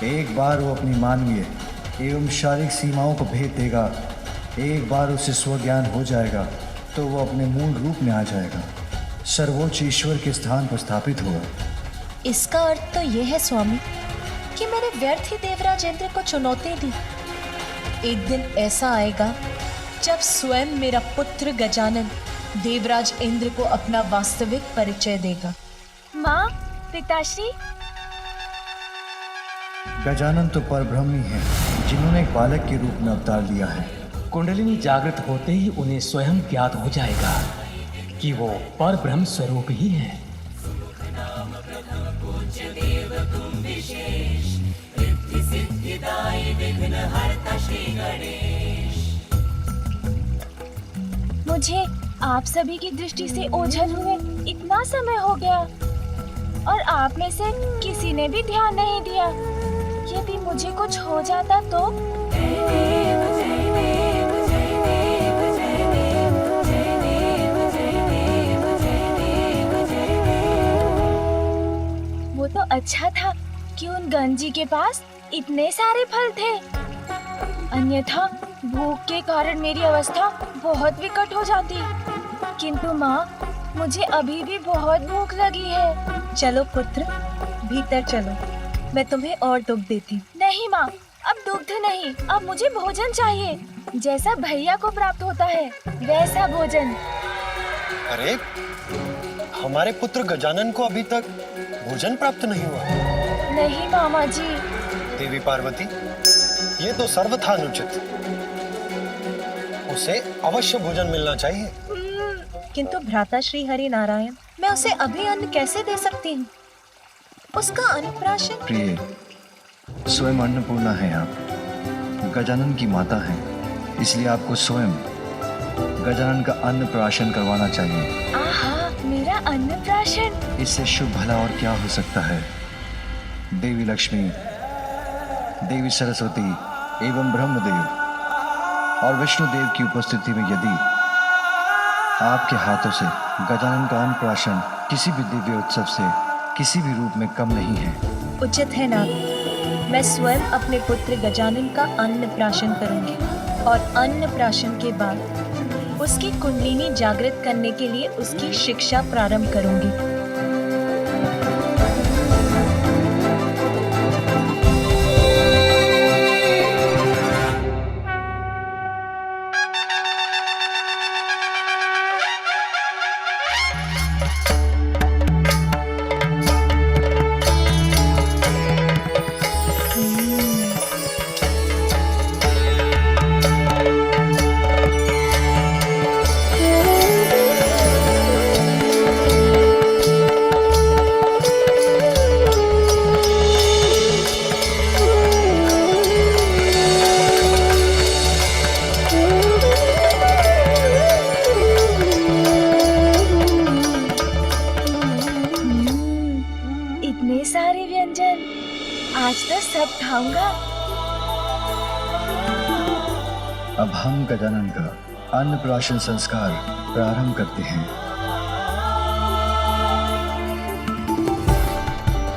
एक बार वो अपनी मानवीय एवं शारीरिक सीमाओं को भेद देगा, एक बार उसे स्वज्ञान हो जाएगा तो वो अपने मूल रूप में आ जाएगा, सर्वोच्च ईश्वर के स्थान पर स्थापित होगा। इसका अर्थ तो यह है स्वामी कि मैंने व्यर्थ ही देवराज इंद्र को चुनौती दी। एक दिन ऐसा आएगा जब स्वयं मेरा पुत्र गजानन देवराज इंद्र को अपना वास्तविक परिचय देगा। माँ, पिताश्री। गजानन तो परब्रह्म ही है, जिन्होंने एक बालक के रूप में अवतार लिया है। कुंडलिनी जागृत होते ही उन्हें स्वयं ज्ञात हो जाएगा कि वो पर ब्रह्म स्वरूप ही है। मुझे आप सभी की दृष्टि से ओझल हुए इतना समय हो गया और आप में से किसी ने भी ध्यान नहीं दिया। यदि मुझे कुछ हो जाता तो? वो तो अच्छा था कि उन गंजी के पास इतने सारे फल थे, अन्यथा भूख के कारण मेरी अवस्था बहुत विकट हो जाती। किंतु माँ, मुझे अभी भी बहुत भूख लगी है। चलो पुत्र, भीतर चलो, मैं तुम्हें और दुग्ध देती हूँ। नहीं माँ, अब दुग्ध नहीं, अब मुझे भोजन चाहिए, जैसा भैया को प्राप्त होता है वैसा भोजन। अरे, हमारे पुत्र गजानन को अभी तक भोजन प्राप्त नहीं हुआ। नहीं मामा जी। देवी पार्वती, ये तो सर्वथा अनुचित। उसे अवश्य भोजन मिलना चाहिए। किंतु भ्राता श्री हरि नारायण, मैं उसे अभी अन्न कैसे दे सकती हूँ? उसका अन्नप्राशन। प्रिय, स्वयं अन्नपूर्णा है आप, गजानन की माता है, इसलिए आपको स्वयं गजानन का अन्नप्राशन करवाना चाहिए। आहा, मेरा अन्नप्राशन। इससे शुभ भला और क्या हो सकता है। देवी लक्ष्मी, देवी सरस्वती एवं ब्रह्मदेव और विष्णुदेव की उपस्थिति में यदि आपके हाथों से गजानन का अन्नप्राशन किसी भी दिव्य उत्सव से किसी भी रूप में कम नहीं है। उचित है नाग, मैं स्वयं अपने पुत्र गजानन का अन्नप्राशन करूंगी और अन्नप्राशन के बाद उसकी कुंडलिनी जागृत करने के लिए उसकी शिक्षा प्रारंभ करूंगी। कब खाऊंगा? अब हम गजानन का अन्नप्राशन संस्कार प्रारंभ करते हैं।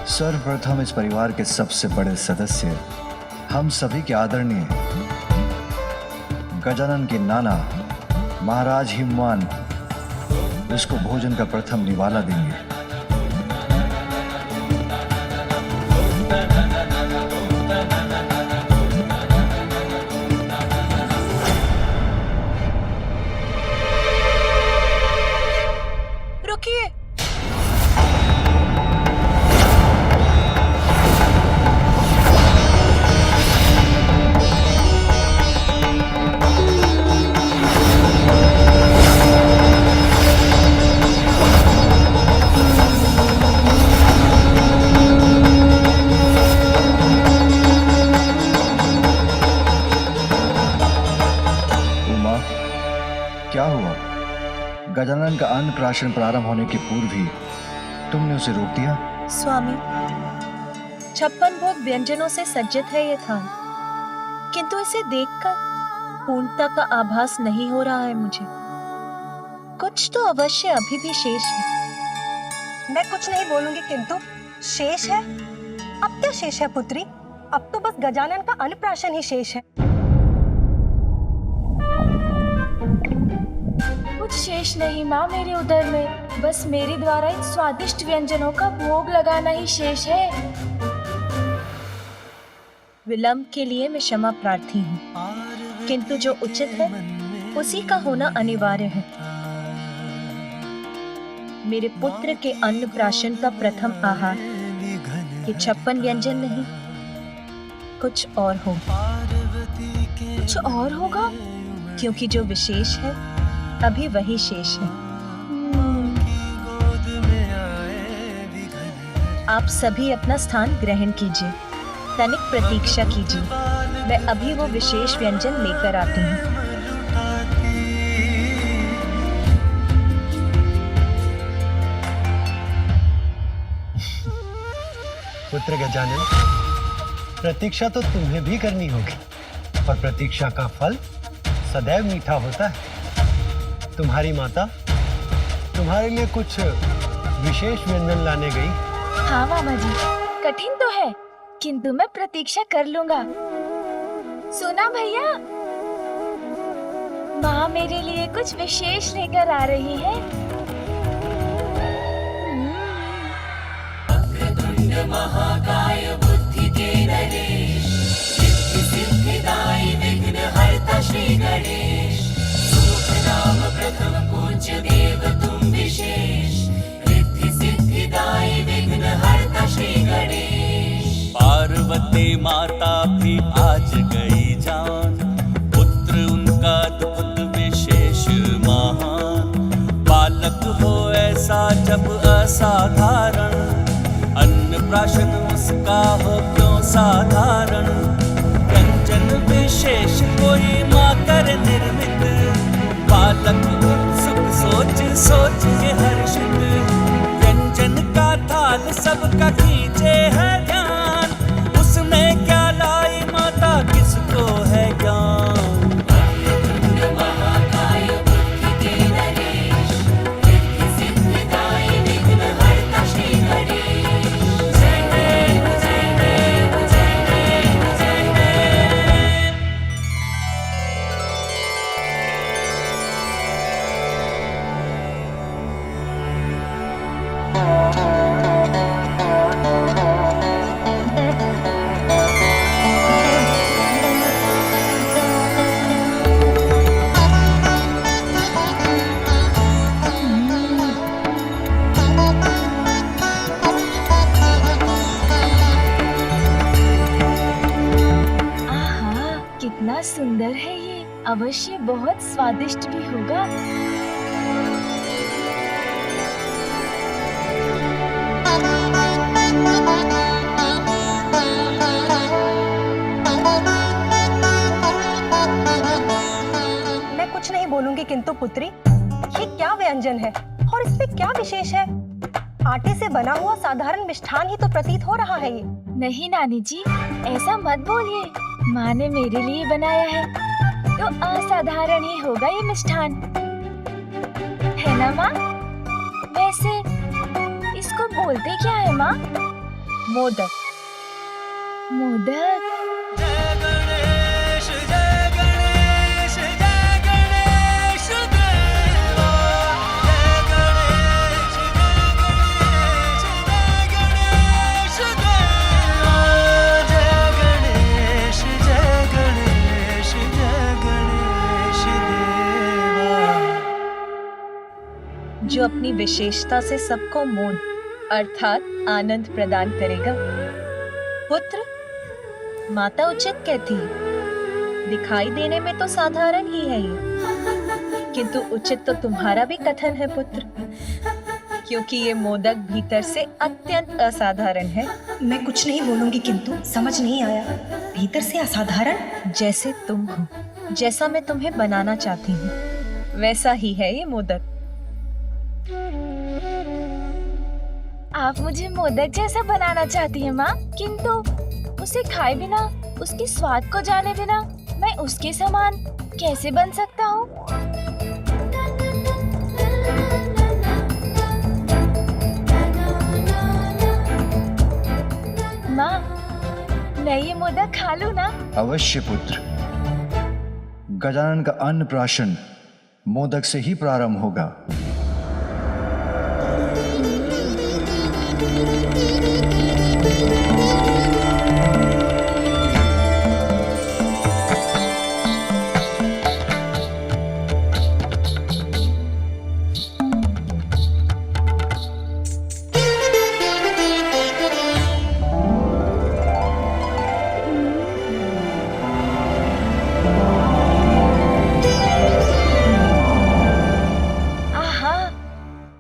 सर्वप्रथम इस परिवार के सबसे बड़े सदस्य, हम सभी के आदरणीय गजानन के नाना महाराज हिमवान इसको भोजन का प्रथम निवाला देंगे। रुकिए, क्या हुआ? गजानन का अन्नप्राशन प्रारंभ होने के पूर्व ही तुमने उसे रोक दिया? स्वामी, 56 भोग व्यंजनों से सज्जित है ये थान, किंतु इसे देखकर पूर्णता का आभास नहीं हो रहा है मुझे। कुछ तो अवश्य अभी भी शेष है। मैं कुछ नहीं बोलूंगी, किंतु शेष है? अब क्या शेष है पुत्री? अब तो बस गजानन का अन्नप्राशन ही शेष है। कुछ शेष नहीं माँ मेरे उदर में, बस मेरे द्वारा इन स्वादिष्ट व्यंजनों का भोग लगाना ही शेष है। विलंब के लिए मैं क्षमा प्रार्थी हूँ, किंतु जो उचित है उसी का होना अनिवार्य है। मेरे पुत्र के अन्नप्राशन का प्रथम आहार ये 56 व्यंजन नहीं, कुछ और होगा। कुछ और होगा? क्योंकि जो विशेष है अभी वही शेष है। आप सभी अपना स्थान ग्रहण कीजिए, तनिक प्रतीक्षा कीजिए, मैं अभी वो विशेष व्यंजन लेकर आती हूँ। पुत्र गजानन, प्रतीक्षा तो तुम्हें भी करनी होगी, और प्रतीक्षा का फल सदैव मीठा होता है। तुम्हारी माता तुम्हारे लिए कुछ विशेष व्यंजन लाने गई। हाँ मामा जी, कठिन तो है, किंतु मैं प्रतीक्षा कर लूंगा। सुना भैया, माँ मेरे लिए कुछ विशेष लेकर आ रही है। महाकाय बुद्धि के नरेश, सिद्धि सिद्धिदायी विघ्न हरता श्री गणेश, सुख नाम प्रथम पूज्य देव तुम विशेष, रिद्धि सिद्धिदायी विघ्न हरता श्री गणेश। पार्वती माता भी आज गई जान, पुत्र उनका दुख विशेष महान, बालक हो ऐसा जब असाधारण, अन्नप्राशन उसका हो क्यों साधारण, व्यंजन विशेष कोई माँ कर निर्मित, बालक उत्सुक सोच सोच के हर्षित, व्यंजन का थाल सबका खींचे है ध्यान, उसमें क्या लाई माता किसको है ज्ञान। कितना सुंदर है ये, अवश्य बहुत स्वादिष्ट भी होगा। मैं कुछ नहीं बोलूंगी, किंतु पुत्री, ये क्या व्यंजन है और इसमें क्या विशेष है? आटे से बना हुआ साधारण मिष्ठान ही तो प्रतीत हो रहा है ये। नहीं नानी जी, ऐसा मत बोलिए। माँ ने मेरे लिए बनाया है तो असाधारण ही होगा ये मिष्ठान, है ना माँ? वैसे इसको बोलते क्या है माँ? मोदक। मोदक? जो अपनी विशेषता से सबको मोद अर्थात आनंद प्रदान करेगा। पुत्र, माता उचित कहती है। दिखाई देने में तो साधारण ही है ये, किंतु उचित तो तुम्हारा भी कथन है पुत्र, क्योंकि ये मोदक भीतर से अत्यंत असाधारण है। मैं कुछ नहीं बोलूंगी, किंतु समझ नहीं आया। भीतर से असाधारण? जैसे तुम हो, जैसा मैं तुम्हें बनाना चाहती हूँ, वैसा ही है ये मोदक। आप मुझे मोदक जैसा बनाना चाहती हैं माँ, किंतु उसे खाए बिना, उसके स्वाद को जाने बिना मैं उसके समान कैसे बन सकता हूँ? माँ, मैं ये मोदक खा लूँ ना? अवश्य पुत्र। गजानन का अन्नप्राशन मोदक से ही प्रारंभ होगा।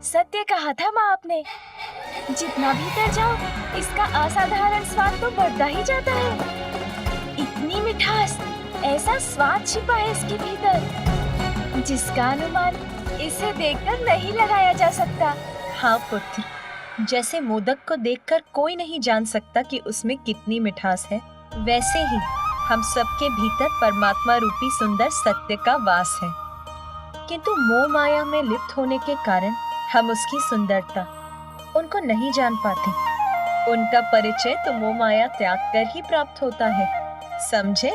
सत्य कहा था माँ आपने। जितना भीतर जाओ, इसका असाधारण स्वाद तो बढ़ता ही जाता है। इतनी मिठास, ऐसा स्वाद छिपा है इसके भीतर, जिसका अनुमान इसे देखकर नहीं लगाया जा सकता। हाँ पुत्र, जैसे मोदक को देखकर कोई नहीं जान सकता कि उसमें कितनी मिठास है, वैसे ही हम सबके भीतर परमात्मा रूपी सुंदर सत्य का वास है। किंतु मोह माया में लिप्त होने के कारण हम उसकी सुंदरता, उनको नहीं जान पाते। उनका परिचय तो मोह माया त्याग कर ही प्राप्त होता है, समझे?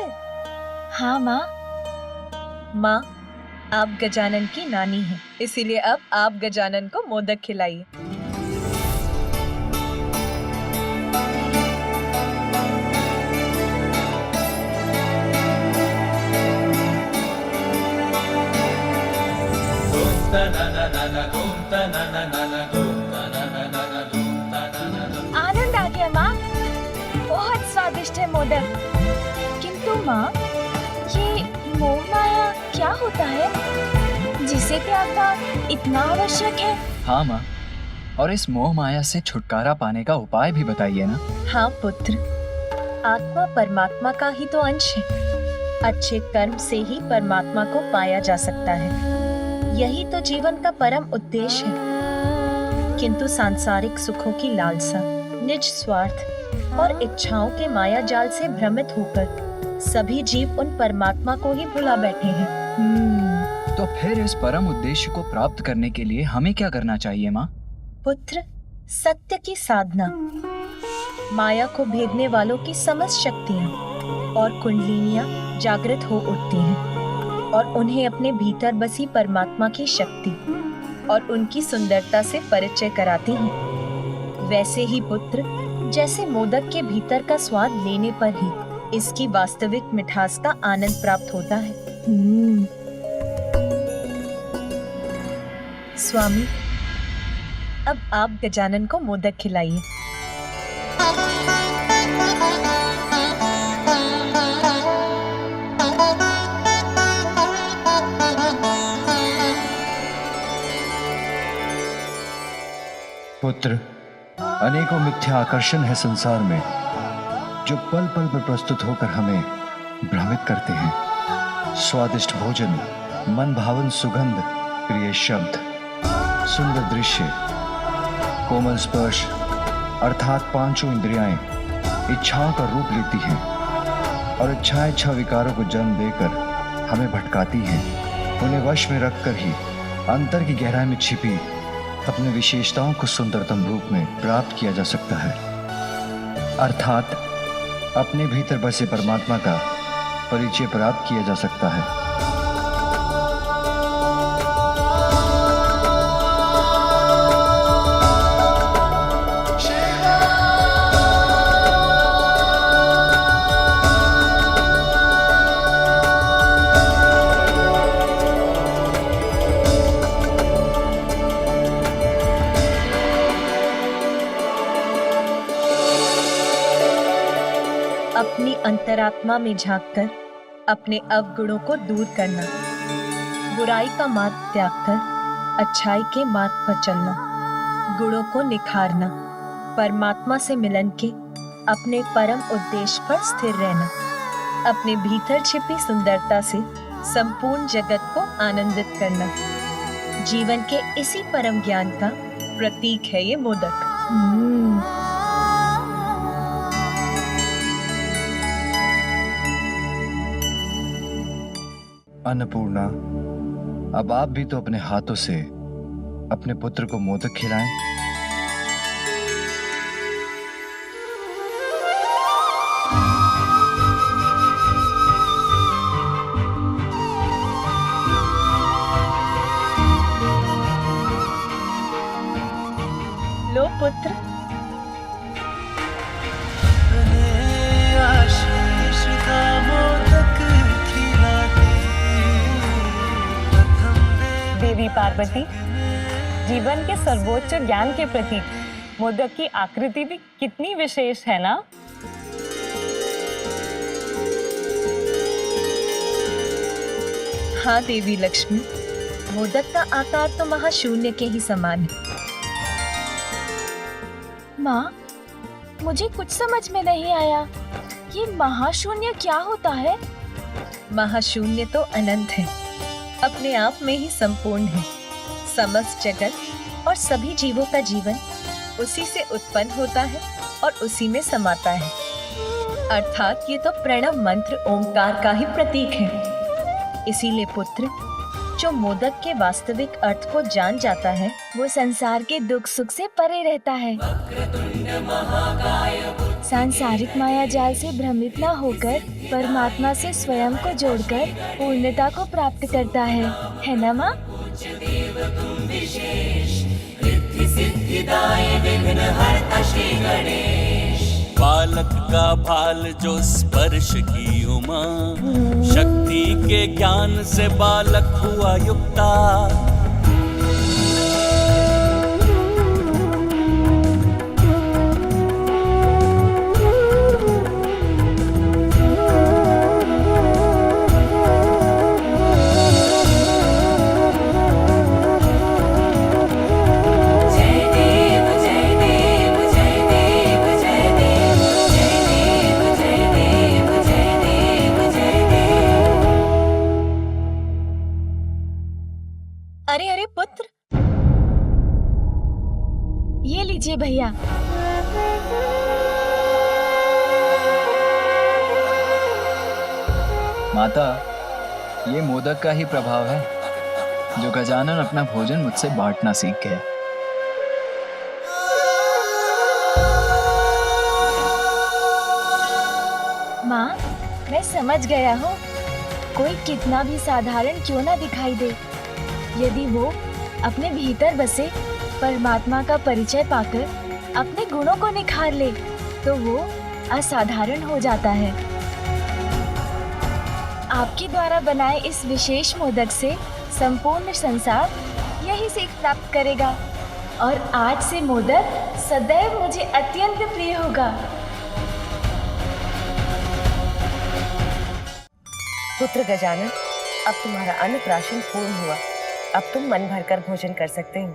हाँ माँ। माँ, आप गजानन की नानी हैं, इसीलिए अब आप गजानन को मोदक खिलाइए। आनंद आ गया माँ, बहुत स्वादिष्ट है मोदक। किंतु माँ, ये मोह माया क्या होता है जिसे त्यागना इतना आवश्यक है? हाँ माँ, और इस मोह माया से छुटकारा पाने का उपाय भी बताइए ना। हाँ पुत्र, आत्मा परमात्मा का ही तो अंश है। अच्छे कर्म से ही परमात्मा को पाया जा सकता है, यही तो जीवन का परम उद्देश्य है। किंतु सांसारिक सुखों की लालसा, निज स्वार्थ और इच्छाओं के माया जाल से भ्रमित होकर सभी जीव उन परमात्मा को ही भुला बैठे हैं। तो फिर इस परम उद्देश्य को प्राप्त करने के लिए हमें क्या करना चाहिए माँ? पुत्र, सत्य की साधना, माया को भेदने वालों की समस्त शक्तियाँ और कुंडलिनियाँ जागृत हो उठती हैं और उन्हें अपने भीतर बसी परमात्मा की शक्ति और उनकी सुंदरता से परिचय कराती हैं। वैसे ही पुत्र, जैसे मोदक के भीतर का स्वाद लेने पर ही इसकी वास्तविक मिठास का आनंद प्राप्त होता है। स्वामी, अब आप गजानन को मोदक खिलाइए। पुत्र, अनेकों मिथ्या आकर्षण है संसार में, जो पल पल पर प्रस्तुत होकर हमें भ्रमित करते हैं। स्वादिष्ट भोजन, मन भावन सुगंध, प्रिय शब्द, सुंदर दृश्य, कोमल स्पर्श अर्थात पांचों इंद्रियाएं इच्छाओं का रूप लेती हैं और इच्छाएं छह विकारों को जन्म देकर हमें भटकाती हैं। उन्हें वश में रखकर ही अंतर की गहराई में छिपी अपने विशेषताओं को सुंदरतम रूप में प्राप्त किया जा सकता है, अर्थात अपने भीतर बसे परमात्मा का परिचय प्राप्त किया जा सकता है। अपनी अंतरात्मा में झांककर अपने अवगुणों को दूर करना, बुराई का मार्ग त्याग कर अच्छाई के मार्ग पर चलना, गुणों को निखारना, परमात्मा से मिलन के अपने परम उद्देश्य पर स्थिर रहना, अपने भीतर छिपी सुंदरता से संपूर्ण जगत को आनंदित करना। जीवन के इसी परम ज्ञान का प्रतीक है ये मोदक। अन्नपूर्णा, अब आप भी तो अपने हाथों से अपने पुत्र को मोदक खिलाएं। लो पुत्र। देवी पार्वती, जीवन के सर्वोच्च ज्ञान के प्रतीक मोदक की आकृति भी कितनी विशेष है ना। हाँ देवी लक्ष्मी, मोदक का आकार तो महाशून्य के ही समान है। माँ, मुझे कुछ समझ में नहीं आया, ये महाशून्य क्या होता है? महाशून्य तो अनंत है, अपने आप में ही संपूर्ण है। समस्त जगत और सभी जीवों का जीवन उसी से उत्पन्न होता है और उसी में समाता है। अर्थात ये तो प्रणव मंत्र ओमकार का ही प्रतीक है। इसीलिए पुत्र, जो मोदक के वास्तविक अर्थ को जान जाता है, वो संसार के दुख सुख से परे रहता है। सांसारिक माया जाल से भ्रमित न होकर परमात्मा से स्वयं को जोड़कर पूर्णता को प्राप्त करता है ना माँ? बालक का भाल जो स्पर्श की उमा, शक्ति के ज्ञान से बालक हुआ युक्ता। अरे अरे पुत्र, ये लीजिए भैया। माता, ये मोदक का ही प्रभाव है जो गजानन अपना भोजन मुझसे बांटना सीख गया। माँ, मैं समझ गया हूँ। कोई कितना भी साधारण क्यों ना दिखाई दे, यदि वो अपने भीतर बसे परमात्मा का परिचय पाकर अपने गुणों को निखार ले, तो वो असाधारण हो जाता है। आपके द्वारा बनाए इस विशेष मोदक से संपूर्ण संसार यही सीख प्राप्त करेगा और आज से मोदक सदैव मुझे अत्यंत प्रिय होगा। पुत्र गजानन, अब तुम्हारा अन्नप्राशन पूर्ण हुआ। अब तुम मन भरकर भोजन कर सकते हो।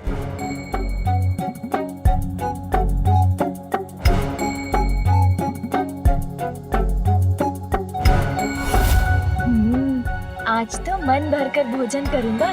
आज तो मन भरकर भोजन करूंगा।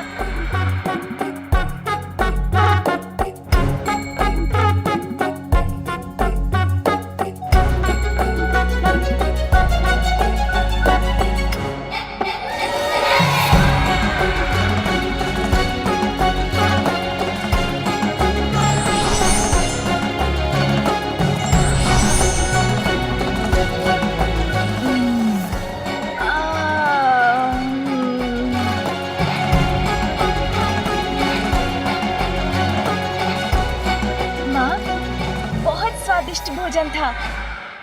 स्वादिष्ट भोजन था।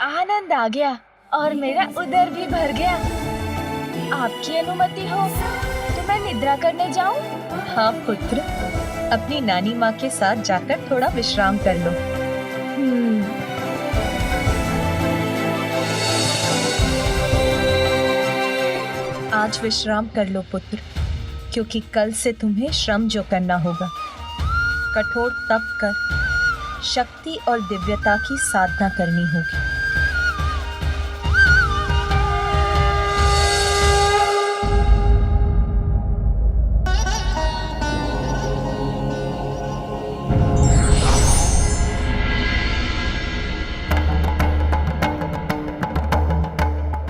आनंद आ गया और मेरा उदर भी भर गया। आपकी अनुमति हो तो मैं निद्रा करने जाऊं? हाँ पुत्र, अपनी नानी माँ के साथ जाकर थोड़ा विश्राम कर लो। आज विश्राम कर लो पुत्र, क्योंकि कल से तुम्हें श्रम जो करना होगा। कठोर तप कर शक्ति और दिव्यता की साधना करनी होगी।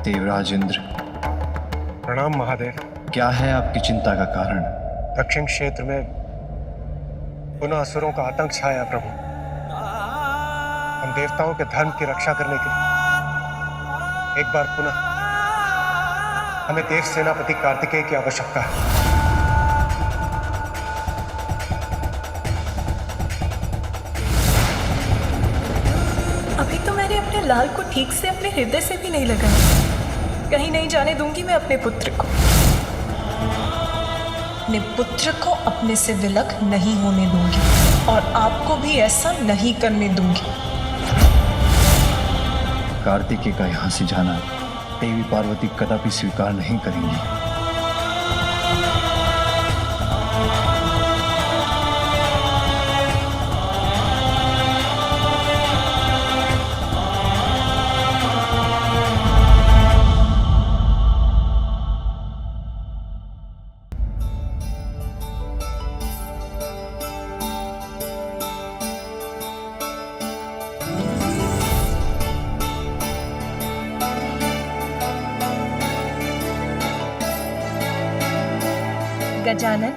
देवराज इंद्र, प्रणाम महादेव। क्या है आपकी चिंता का कारण? दक्षिण क्षेत्र में पुनः असुरों का आतंक छाया प्रभु। हम देवताओं के धर्म की रक्षा करने के लिए एक बार पुनः हमें देव सेनापति कार्तिकेय की आवश्यकता है। अभी तो मैंने अपने लाल को ठीक से अपने हृदय से भी नहीं लगाया। कहीं नहीं जाने दूंगी मैं अपने पुत्र को। अपने पुत्र को अपने से विलग नहीं होने दूंगी और आपको भी ऐसा नहीं करने दूंगी। कार्तिकेय का यहाँ से जाना देवी पार्वती कदापि स्वीकार नहीं करेंगी। गजानन,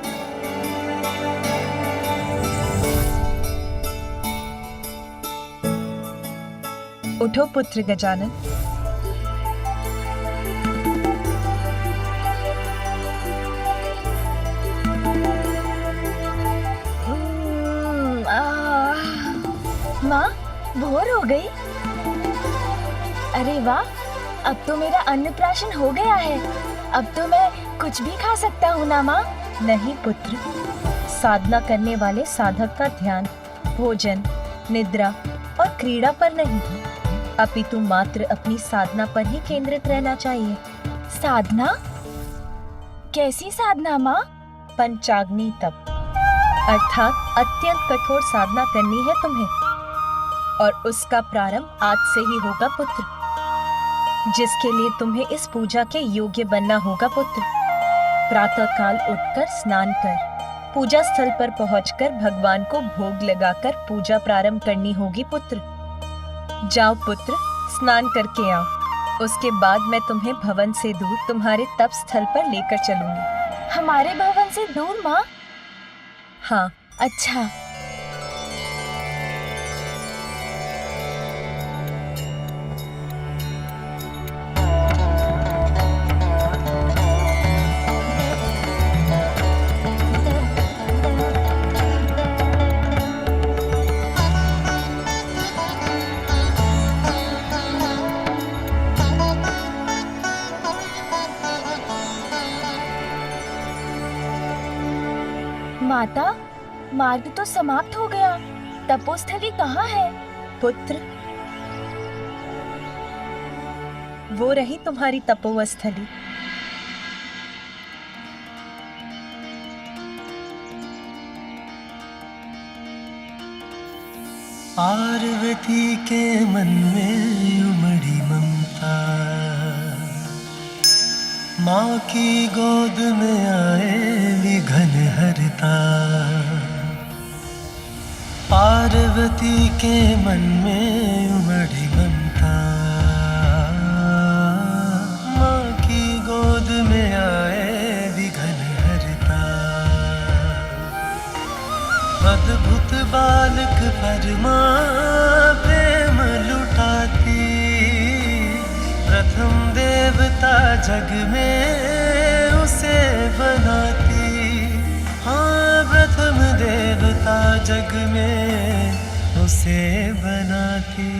उठो पुत्र गजानन। माँ, भोर हो गई। अरे वाह, अब तो मेरा अन्नप्राशन हो गया है। अब तो मैं कुछ भी खा सकता हूँ ना माँ? नहीं पुत्र, साधना करने वाले साधक का ध्यान भोजन, निद्रा और क्रीड़ा पर नहीं, अपितु मात्र अपनी साधना पर ही केंद्रित रहना चाहिए। साधना? कैसी साधना माँ? पंचाग्नि तप, अर्थात अत्यंत कठोर साधना करनी है तुम्हें, और उसका प्रारंभ आज से ही होगा पुत्र, जिसके लिए तुम्हें इस पूजा के योग्य बनना होगा पुत्र। प्रातः काल उठकर स्नान कर पूजा स्थल पर पहुंचकर भगवान को भोग लगाकर पूजा प्रारंभ करनी होगी पुत्र। जाओ पुत्र, स्नान करके आओ। उसके बाद मैं तुम्हें भवन से दूर तुम्हारे तप स्थल पर लेकर चलूंगी। हमारे भवन से दूर माँ? हाँ। अच्छा। माता, मार्ग तो समाप्त हो गया। तपोस्थली कहाँ है? पुत्र, वो रही तुम्हारी तपोस्थली। पार्वती के मन में उमड़ी ममता, माँ की गोद में आए विघन हरता। पार्वती के मन में उमड़ी ममता, माँ की गोद में आए विघन हरता। अद्भुत बालक पर माँ प्रेम लुटाती, प्रथम देवता जग में उसे बनाती। हाँ, प्रथम देवता जग में उसे बनाती।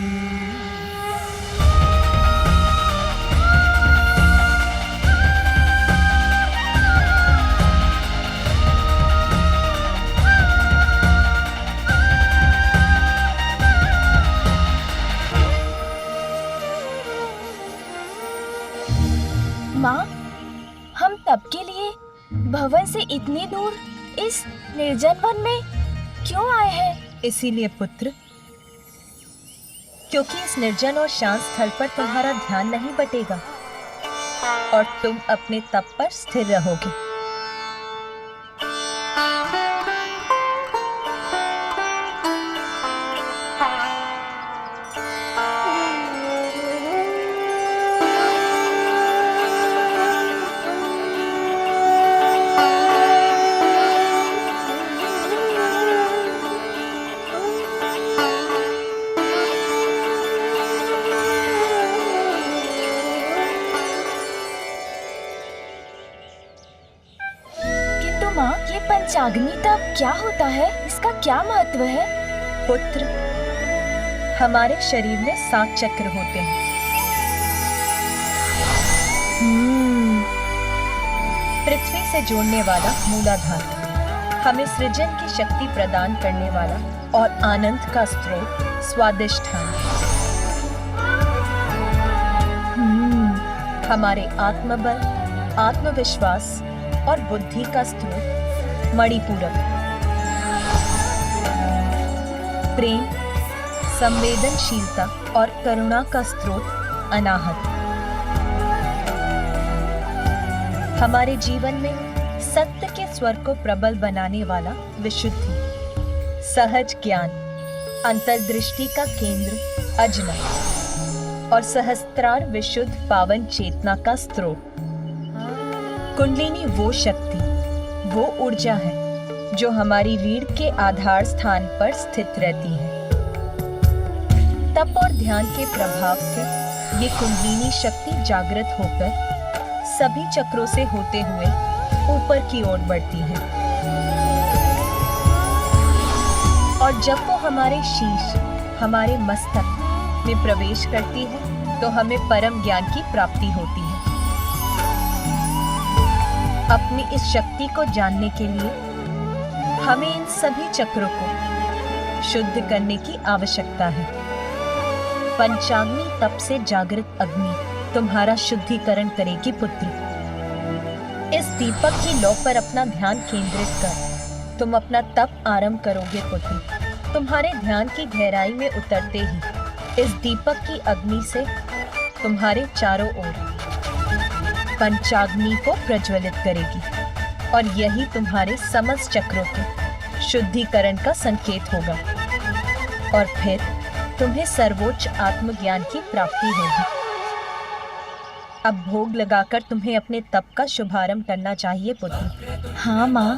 माँ, हम तब के लिए भवन से इतनी दूर इस निर्जन वन में क्यों आए हैं? इसीलिए पुत्र, क्योंकि इस निर्जन और शांत स्थल पर तुम्हारा ध्यान नहीं बटेगा और तुम अपने तप पर स्थिर रहोगे। माँ, ये पंचाग्नि तप क्या होता है? इसका क्या महत्व है? पुत्र, हमारे शरीर में 7 चक्र होते हैं। पृथ्वी से जोड़ने वाला मूलाधार, हमें सृजन की शक्ति प्रदान करने वाला और आनंद का स्रोत स्वादिष्ठान, हमारे आत्मबल, आत्मविश्वास और बुद्धि का स्रोत मणिपूरक, प्रेम, संवेदनशीलता और करुणा का स्रोत अनाहत, हमारे जीवन में सत्य के स्वर को प्रबल बनाने वाला विशुद्धि, सहज ज्ञान, अंतर्दृष्टि का केंद्र अजना और सहस्त्रार विशुद्ध पावन चेतना का स्रोत। कुंडलिनी वो शक्ति, वो ऊर्जा है जो हमारी रीढ़ के आधार स्थान पर स्थित रहती है। तप और ध्यान के प्रभाव से ये कुंडलिनी शक्ति जागृत होकर सभी चक्रों से होते हुए ऊपर की ओर बढ़ती है और जब वो हमारे शीश, हमारे मस्तक में प्रवेश करती है तो हमें परम ज्ञान की प्राप्ति होती है। अपनी इस शक्ति को जानने के लिए हमें इन सभी चक्रों को शुद्ध करने की आवश्यकता है। पंचाग्नि तप से जागृत अग्नि तुम्हारा शुद्धिकरण करेगी पुत्र। इस दीपक की लौ पर अपना ध्यान केंद्रित कर तुम अपना तप आरंभ करोगे पुत्र। तुम्हारे ध्यान की गहराई में उतरते ही इस दीपक की अग्नि से तुम्हारे चारों ओर पंचाग्नि को प्रज्वलित करेगी और यही तुम्हारे समस्त चक्रों के शुद्धिकरण का संकेत होगा और फिर तुम्हें सर्वोच्च आत्मज्ञान की प्राप्ति होगी। अब भोग लगाकर तुम्हें अपने तप का शुभारंभ करना चाहिए पुत्र। हाँ माँ।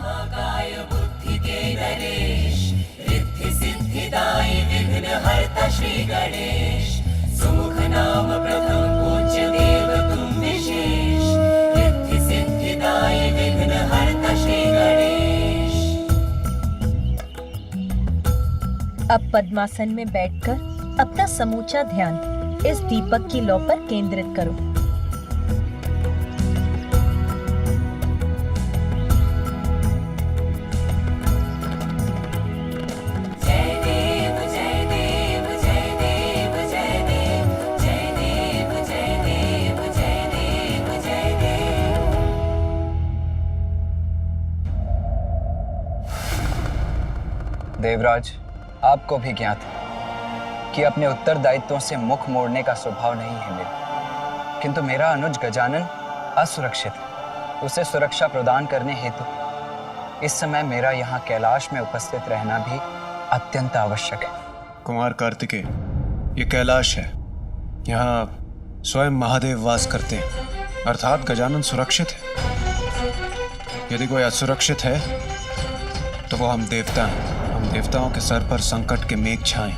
अब पद्मासन में बैठकर अपना समूचा ध्यान इस दीपक की लौ पर केंद्रित करो। देवराज, आपको भी ज्ञात है कि अपने उत्तरदायित्वों से मुख मोड़ने का स्वभाव नहीं है मेरा, किंतु मेरा अनुज गजानन असुरक्षित है। उसे सुरक्षा प्रदान करने हेतु इस समय मेरा यहाँ कैलाश में उपस्थित रहना भी अत्यंत आवश्यक है। कुमार कार्तिकेय, ये कैलाश है, यहाँ स्वयं महादेव वास करते हैं, अर्थात गजानन सुरक्षित है। यदि कोई असुरक्षित है तो वो हम देवता हैं। हम देवताओं के सर पर संकट के मेघ छाएं।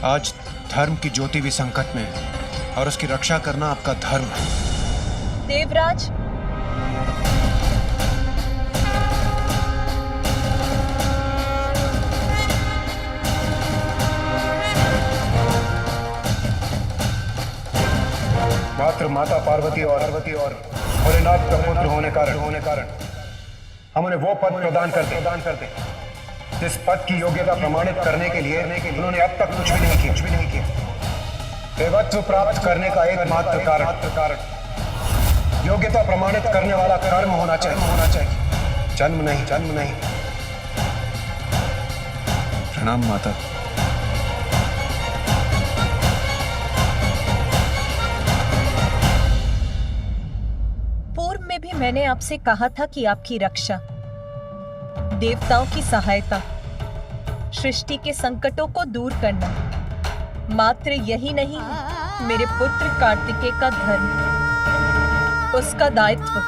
आज धर्म की ज्योति भी संकट में है और उसकी रक्षा करना आपका धर्म है। देवराज, मात्र माता पार्वती और भोलेनाथ का पुत्र होने कारण हम उन्हें वो पद प्रदान कर दे जिस पद की योग्यता प्रमाणित करने के लिए उन्होंने अब तक कुछ भी नहीं किया। देवत्व प्राप्त करने का एकमात्र कारण योग्यता प्रमाणित करने वाला कर्म होना चाहिए, जन्म नहीं। प्रणाम माता। पूर्व में भी मैंने आपसे कहा था कि आपकी रक्षा, देवताओं की सहायता, सृष्टि के संकटों को दूर करना मात्र यही नहीं है मेरे पुत्र कार्तिकेय का धर्म। उसका दायित्व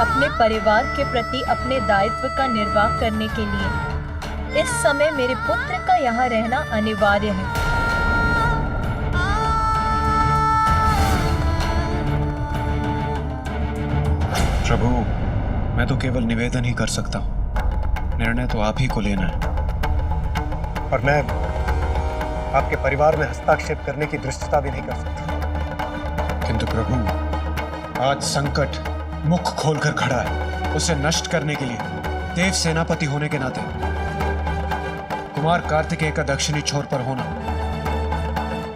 अपने परिवार के प्रति अपने दायित्व का निर्वाह करने के लिए इस समय मेरे पुत्र का यहाँ रहना अनिवार्य है। प्रभु, मैं तो केवल निवेदन ही कर सकता हूँ, निर्णय तो आप ही को लेना है। और मैं आपके परिवार में हस्तक्षेप करने की दृष्टता भी नहीं कर सकता। किंतु प्रभु, आज संकट मुख खोलकर खड़ा है। उसे नष्ट करने के लिए देव सेनापति होने के नाते कुमार कार्तिकेय का दक्षिणी छोर पर होना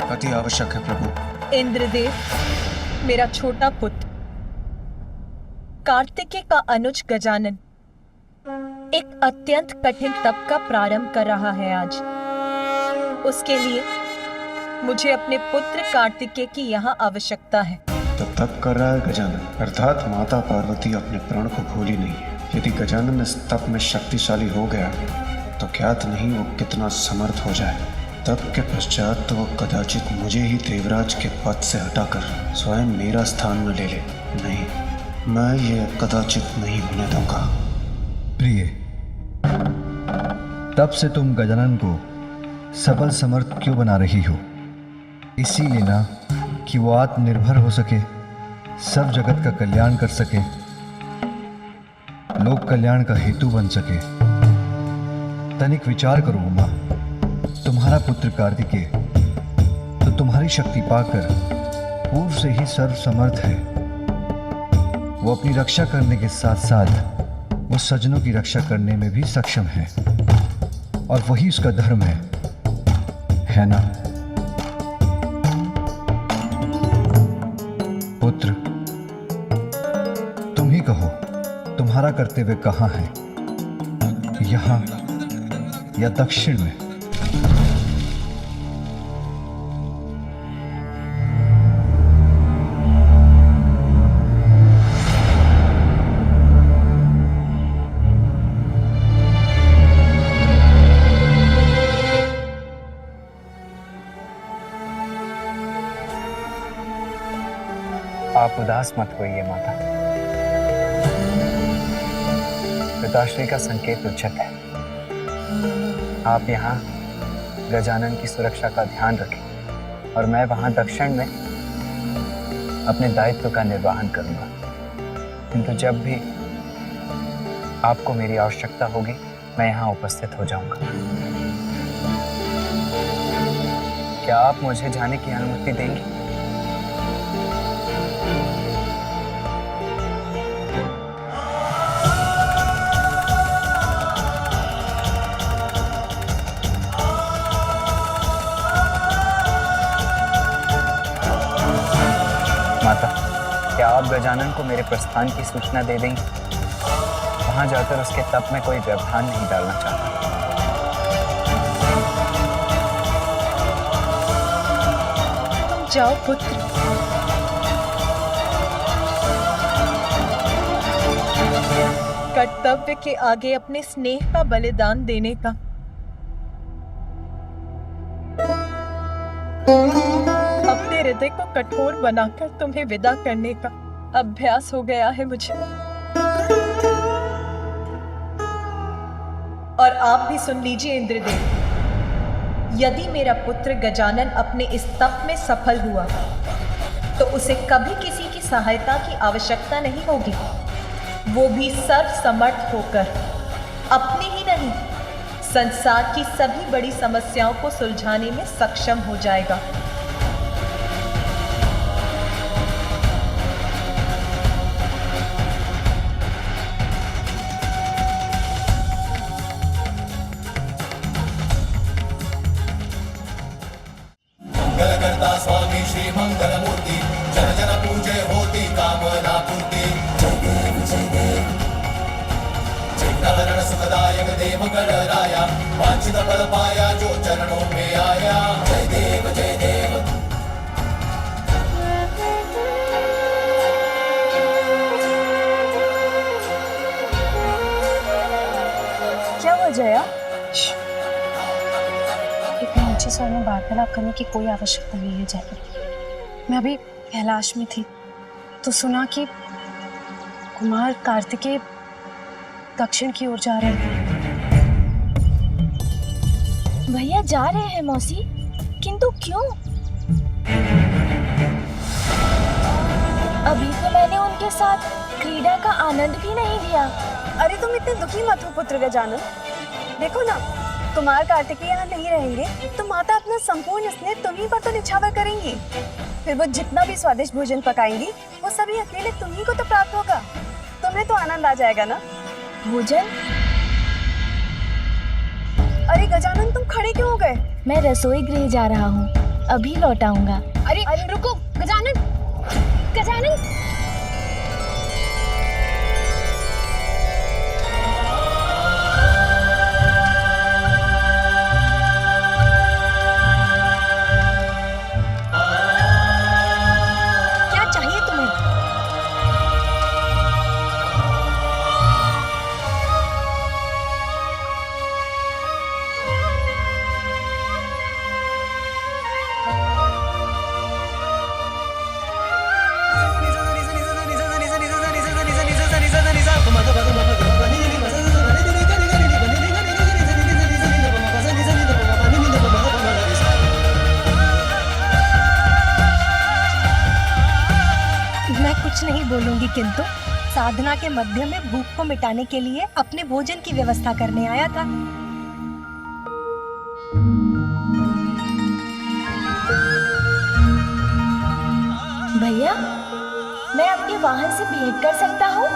अति आवश्यक है। प्रभु, इंद्रदेव, मेरा छोटा पुत्र कार्तिकेय का अनुज गजानन एक अत्यंत कठिन तप का प्रारंभ कर रहा है आज। उसके लिए मुझे अपने पुत्र कार्तिकेय की यहाँ आवश्यकता है। तो तप कर रहा है गजानन, अर्थात माता पार्वती अपने प्राण को भूली नहीं। यदि गजानन इस तप में शक्तिशाली हो गया तो ज्ञात नहीं वो कितना समर्थ हो जाए। तप के पश्चात तो वो कदाचित मुझे ही देवराज के पद से हटाकर स्वयं मेरा स्थान न ले ले। नहीं, मैं ये कदाचित नहीं होने दूंगा। प्रिय, तब से तुम गजानन को सबल समर्थ क्यों बना रही हो? इसीलिए ना कि वो आत्मनिर्भर हो सके, सब जगत का कल्याण कर सके, लोक कल्याण का हेतु बन सके। तनिक विचार करो उमा, तुम्हारा पुत्र कार्तिकेय तो तुम्हारी शक्ति पाकर पूर्व से ही सर्व समर्थ है। वो अपनी रक्षा करने के साथ साथ वो सज्जनों की रक्षा करने में भी सक्षम है, और वही उसका धर्म है ना? पुत्र, तुम ही कहो, तुम्हारा कर्तव्य कहाँ है, यहाँ या दक्षिण में? आप उदास मत होइए माता। पिताश्री का संकेत उचित है। आप यहाँ गजानन की सुरक्षा का ध्यान रखें और मैं वहाँ दक्षिण में अपने दायित्व का निर्वहन करूँगा। किंतु जब भी आपको मेरी आवश्यकता होगी मैं यहाँ उपस्थित हो जाऊँगा। क्या आप मुझे जाने की अनुमति देंगी? माता, क्या आप गजानन को मेरे प्रस्थान की सूचना दे देंगे? वहां जाकर उसके तप में कोई व्यवधान नहीं डालना चाहता। जाओ पुत्र। कर्तव्य के आगे अपने स्नेह का बलिदान देने का अपने हृदय को कठोर बनाकर तुम्हें विदा करने का अभ्यास हो गया है मुझे। और आप भी सुन लीजिए इंद्रदेव, यदि मेरा पुत्र गजानन अपने इस तप में सफल हुआ तो उसे कभी किसी की सहायता की आवश्यकता नहीं होगी। वो भी सर्व समर्थ होकर अपनी ही नहीं, संसार की सभी बड़ी समस्याओं को सुलझाने में सक्षम हो जाएगा। देव गणराया वांछित फल पाया जो चरणों में आया जय देव जय देव। क्या हुआ जया? इतने ऊंचे स्वर में वार्तालाप करने की कोई आवश्यकता नहीं है जया। मैं अभी कैलाश में थी तो सुना कि कुमार कार्तिकेय दक्षिण की ओर जा रहे हैं। भैया जा रहे हैं मौसी, किंतु क्यों? अभी तो मैंने उनके साथ क्रीड़ा का आनंद भी नहीं लिया। अरे तुम इतने दुखी मत हो पुत्र गजानन। देखो ना, कुमार कार्तिकेय यहाँ नहीं रहेंगे तो माता अपना संपूर्ण स्नेह तुम्ही पर तो निछावर करेंगी। फिर वो जितना भी स्वादिष्ट भोजन पकाएंगी वो सभी अकेले तुम्ही को तो प्राप्त होगा। तुम्हें तो आनंद आ जाएगा ना। भोजन? अरे गजानन तुम खड़े क्यों हो गए? मैं रसोई गृह जा रहा हूँ, अभी लौट आऊंगा। अरे रुको गजानन, गजानन। क्या चाहिए तुम्हें? मैं कुछ नहीं बोलूंगी, किंतु साधना के मध्य में भूख को मिटाने के लिए अपने भोजन की व्यवस्था करने आया था। भैया, मैं अपने वाहन से भेंट कर सकता हूँ?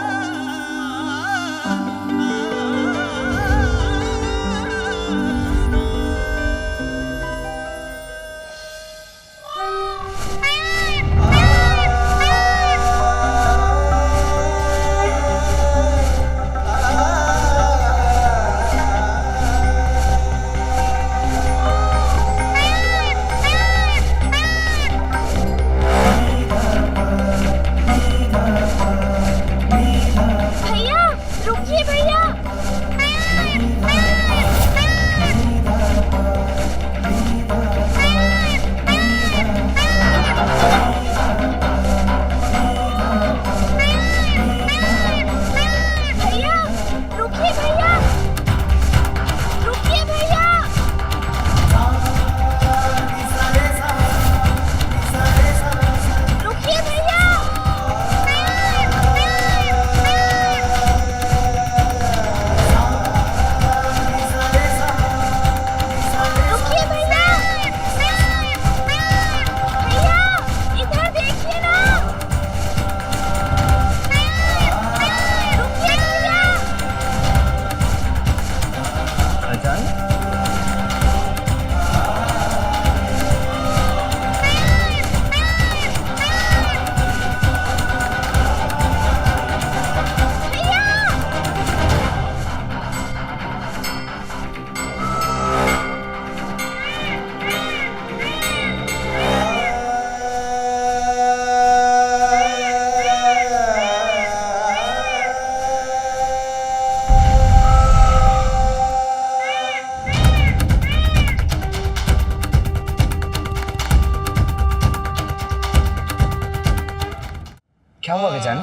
क्या हुआ गजानन?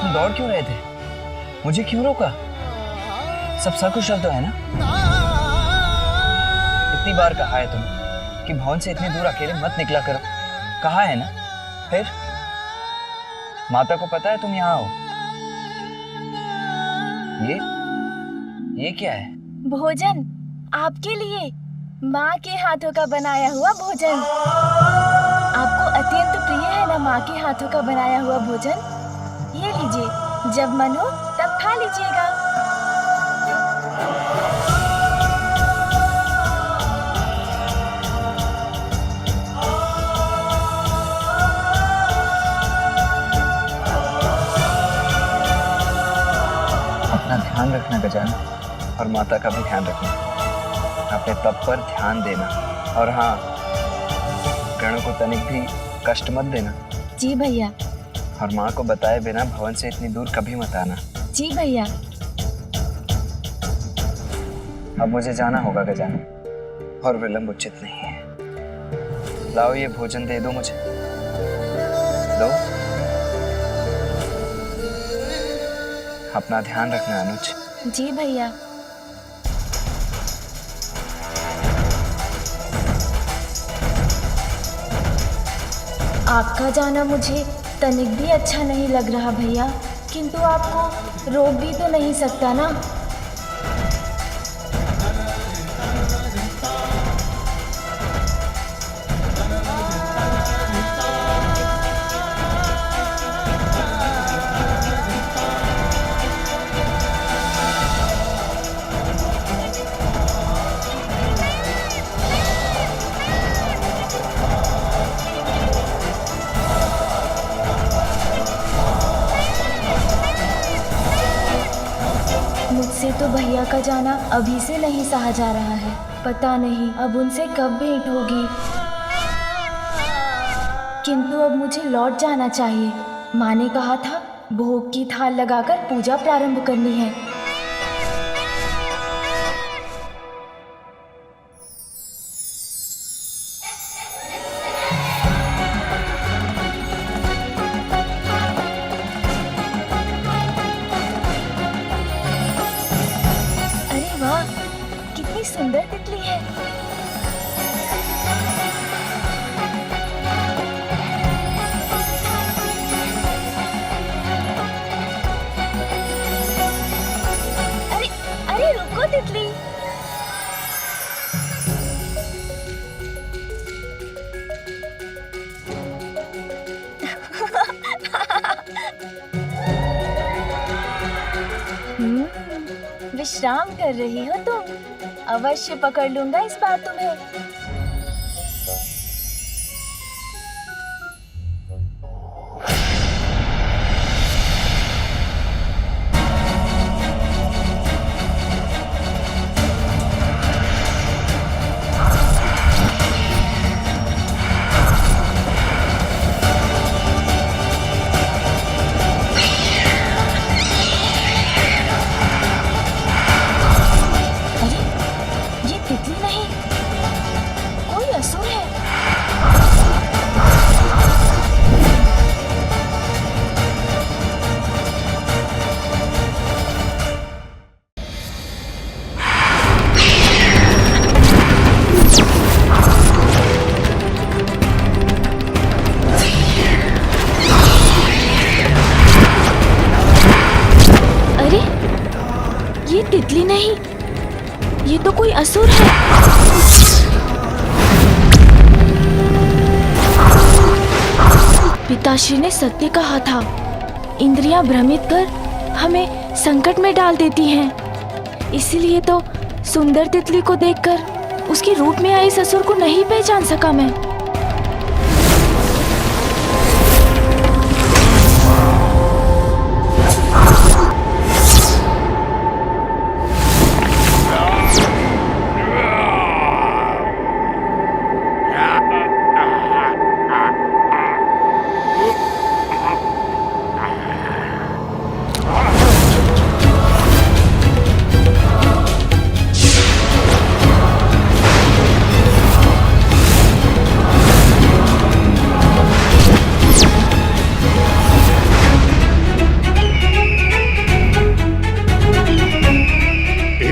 तुम दौड़ क्यों रहे थे? मुझे क्यों रोका? सब सकुशल तो है ना? इतनी बार कहा है तुम कि भवन से इतनी दूर अकेले मत निकला करो, कहा है ना? फिर माता को पता है तुम यहाँ हो? ये क्या है? भोजन आपके लिए, माँ के हाथों का बनाया हुआ भोजन। आपको अत्यंत प्रिय है ना माँ के हाथों का बनाया हुआ भोजन? ये लीजिए, जब मन हो तब खा लीजिएगा। अपना ध्यान रखना गजानन। और माता का भी ध्यान रखना। अपने तप पर ध्यान देना, और हाँ, गणों को तनिक भी कष्ट मत देना। जी भैया। और माँ को बताए बिना भवन से इतनी दूर कभी मत आना। जी भैया। अब मुझे जाना होगा गजानन, और विलंब उचित नहीं है। लाओ ये भोजन दे दो मुझे। दो। अपना ध्यान रखना अनुज। जी भैया। आपका जाना मुझे तनिक भी अच्छा नहीं लग रहा भैया, किंतु आपको रोक भी तो नहीं सकता ना। मुझसे तो भैया का जाना अभी से नहीं सहा जा रहा है। पता नहीं अब उनसे कब भेंट होगी, किंतु अब मुझे लौट जाना चाहिए। माँ ने कहा था भोग की थाल लगाकर पूजा प्रारंभ करनी है। सुंदर तितली है। अरे अरे रुको तितली। विश्राम कर रही हो तुम? अवश्य पकड़ लूंगा इस बार तुम्हें। तितली नहीं, ये तो कोई असुर है। पिताश्री ने सत्य कहा था, इंद्रियां भ्रमित कर हमें संकट में डाल देती हैं। इसीलिए तो सुंदर तितली को देखकर उसके रूप में आई इस असुर को नहीं पहचान सका मैं।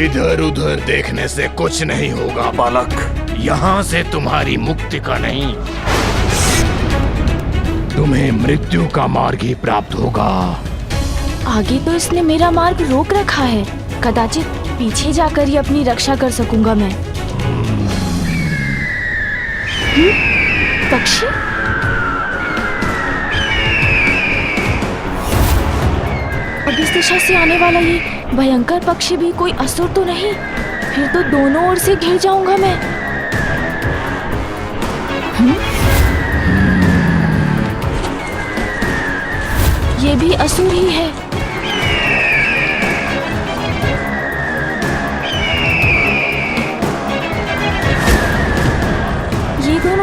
इधर उधर देखने से कुछ नहीं होगा बालक, यहाँ से तुम्हारी मुक्ति का नहीं, तुम्हें मृत्यु का मार्ग ही प्राप्त होगा। आगे तो इसने मेरा मार्ग रोक रखा है, कदाचित पीछे जाकर ही अपनी रक्षा कर सकूंगा मैं। पक्षी? अब इस दिशा से आने वाला ये भयंकर पक्षी भी कोई असुर तो नहीं? फिर तो दोनों ओर से घिर जाऊंगा मैं। ये भी असुर ही है।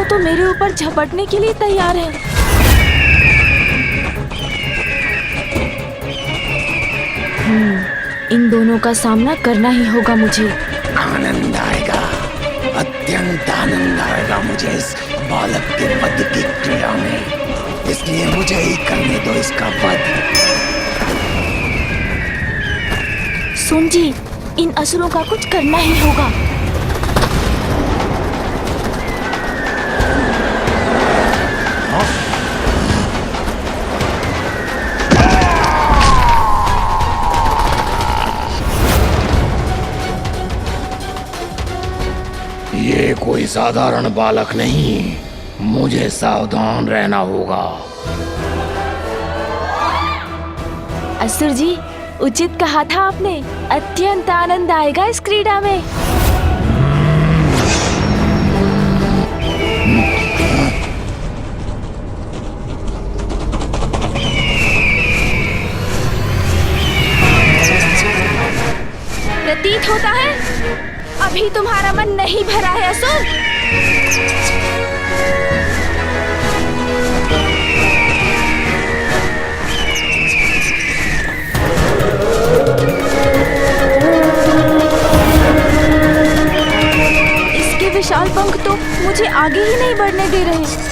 दोनों तो मेरे ऊपर झपटने के लिए तैयार हैं। इन दोनों का सामना करना ही होगा मुझे। आनंद आएगा, अत्यंत आनंद आएगा मुझे इस बालक के वध की क्रिया में, इसलिए मुझे ही करने दो इसका वध। सुन जी, इन असुरों का कुछ करना ही होगा। ये कोई साधारण बालक नहीं, मुझे सावधान रहना होगा। असुर जी, उचित कहा था आपने, अत्यंत आनंद आएगा इस क्रीड़ा में। प्रतीत होता है अभी तुम्हारा मन नहीं भरा है असुर। इसके विशाल पंख तो मुझे आगे ही नहीं बढ़ने दे रहे।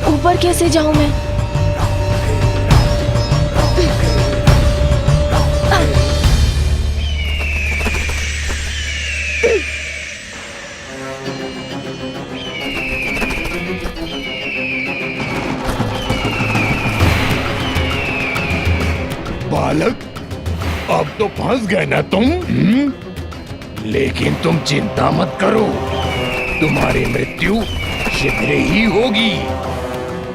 ऊपर कैसे जाऊं मैं? बालक, अब तो फंस गए ना तुम? लेकिन तुम चिंता मत करो, तुम्हारी मृत्यु शीघ्र ही होगी।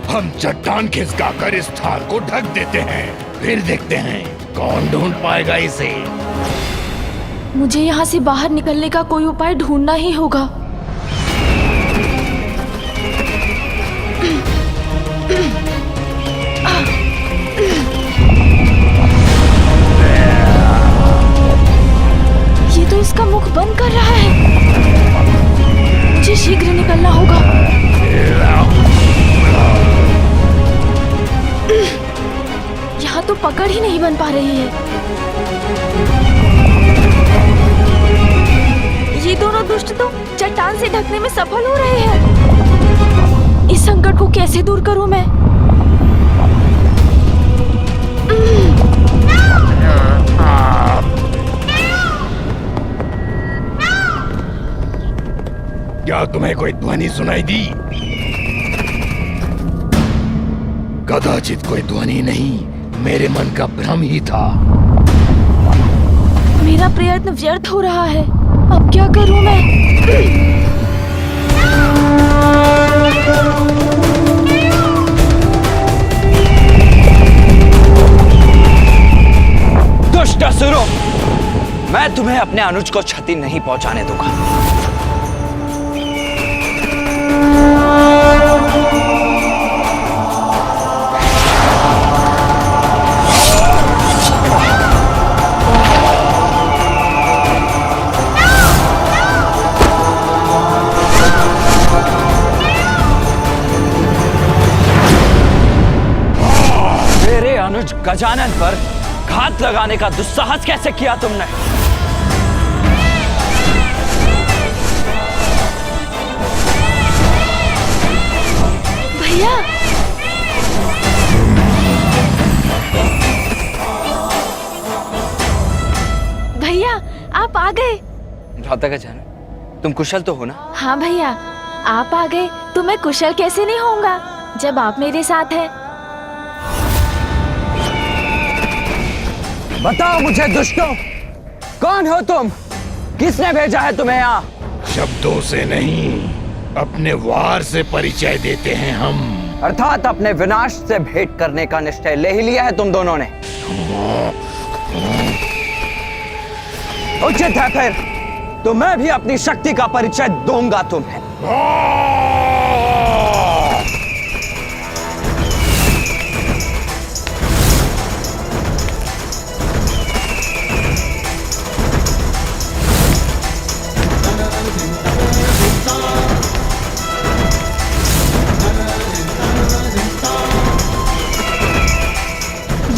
हम चट्टान खिसकाकर इस स्थान को ढक देते हैं, फिर देखते हैं कौन ढूंढ पाएगा इसे। मुझे यहाँ से बाहर निकलने का कोई उपाय ढूंढना ही होगा। ये तो इसका मुख बंद कर रहा है। मुझे शीघ्र निकलना होगा। यहाँ तो पकड़ ही नहीं बन पा रही है। ये दोनों दुष्ट तो चट्टान से ढकने में सफल हो रहे हैं। इस संकट को कैसे दूर करूं मैं? क्या तुम्हें कोई ध्वनि सुनाई दी? कदाचित कोई ध्वनि नहीं, मेरे मन का भ्रम ही था। मेरा प्रयत्न व्यर्थ हो रहा है। अब क्या करूं मैं? दुष्ट असुरों, मैं तुम्हें अपने अनुज को क्षति नहीं पहुंचाने दूंगा। अनुज गजानन पर घात लगाने का दुस्साहस कैसे किया तुमने? भैया, भैया आप आ गए। भ्राता गजानन, तुम कुशल तो हो ना? हाँ भैया, आप आ गए तो मैं कुशल कैसे नहीं होऊंगा जब आप मेरे साथ हैं। बताओ मुझे दुष्टों, कौन हो तुम? किसने भेजा है तुम्हें यहाँ? शब्दों से नहीं, अपने वार से परिचय देते हैं हम। अर्थात अपने विनाश से भेंट करने का निश्चय ले ही लिया है तुम दोनों ने। उचित है फिर, तो मैं भी अपनी शक्ति का परिचय दूंगा तुम्हें।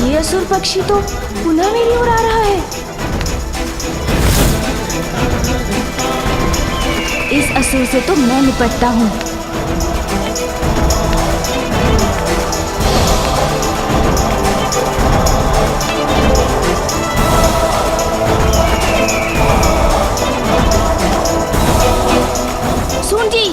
ये असुर पक्षी तो पुनः मेरी ओर आ रहा है। इस असुर से तो मैं निपटता हूँ। सूंजी,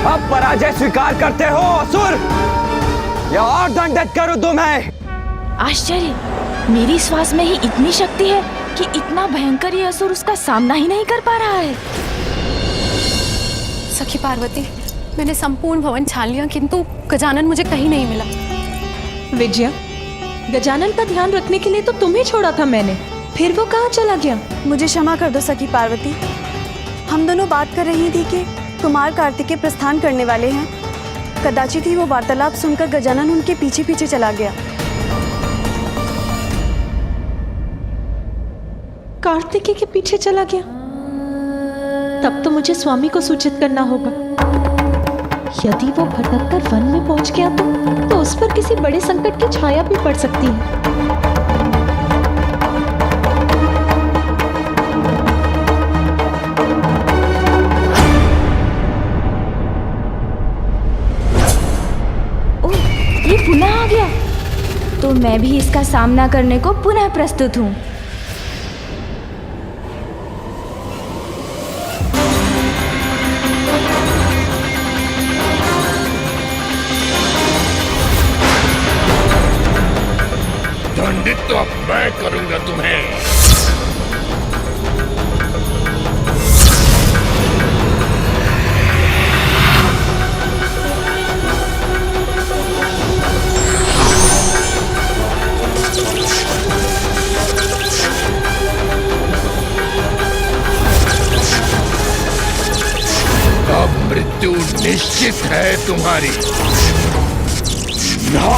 अब पराजय स्वीकार करते हो असुर, या और दंडित करूं तुम्हें? आश्चर्य, मेरी श्वास में ही इतनी शक्ति है कि इतना भयंकर ये असुर उसका सामना ही नहीं कर पा रहा है। सखी पार्वती, मैंने संपूर्ण भवन छान लिया किंतु गजानन मुझे कहीं नहीं मिला। विजया, गजानन का ध्यान रखने के लिए तो तुम्हें छोड़ा था मैंने, फिर वो कहाँ चला गया? मुझे क्षमा कर दो सखी पार्वती। हम दोनों बात कर रही थी कि कुमार कार्तिकेय प्रस्थान करने वाले हैं। कदाचित ही वो वार्तालाप सुनकर गजानन उनके पीछे पीछे चला गया। कार्तिकेय के पीछे चला गया? तब तो मुझे स्वामी को सूचित करना होगा। यदि वो भटक कर वन में पहुंच गया तो उस पर किसी बड़े संकट की छाया भी पड़ सकती है। ये पुनः आ गया, तो मैं भी इसका सामना करने को पुनः प्रस्तुत हूँ। दंडित तो अब मैं करूंगा तुम्हें। अब मृत्यु निश्चित है तुम्हारी। ना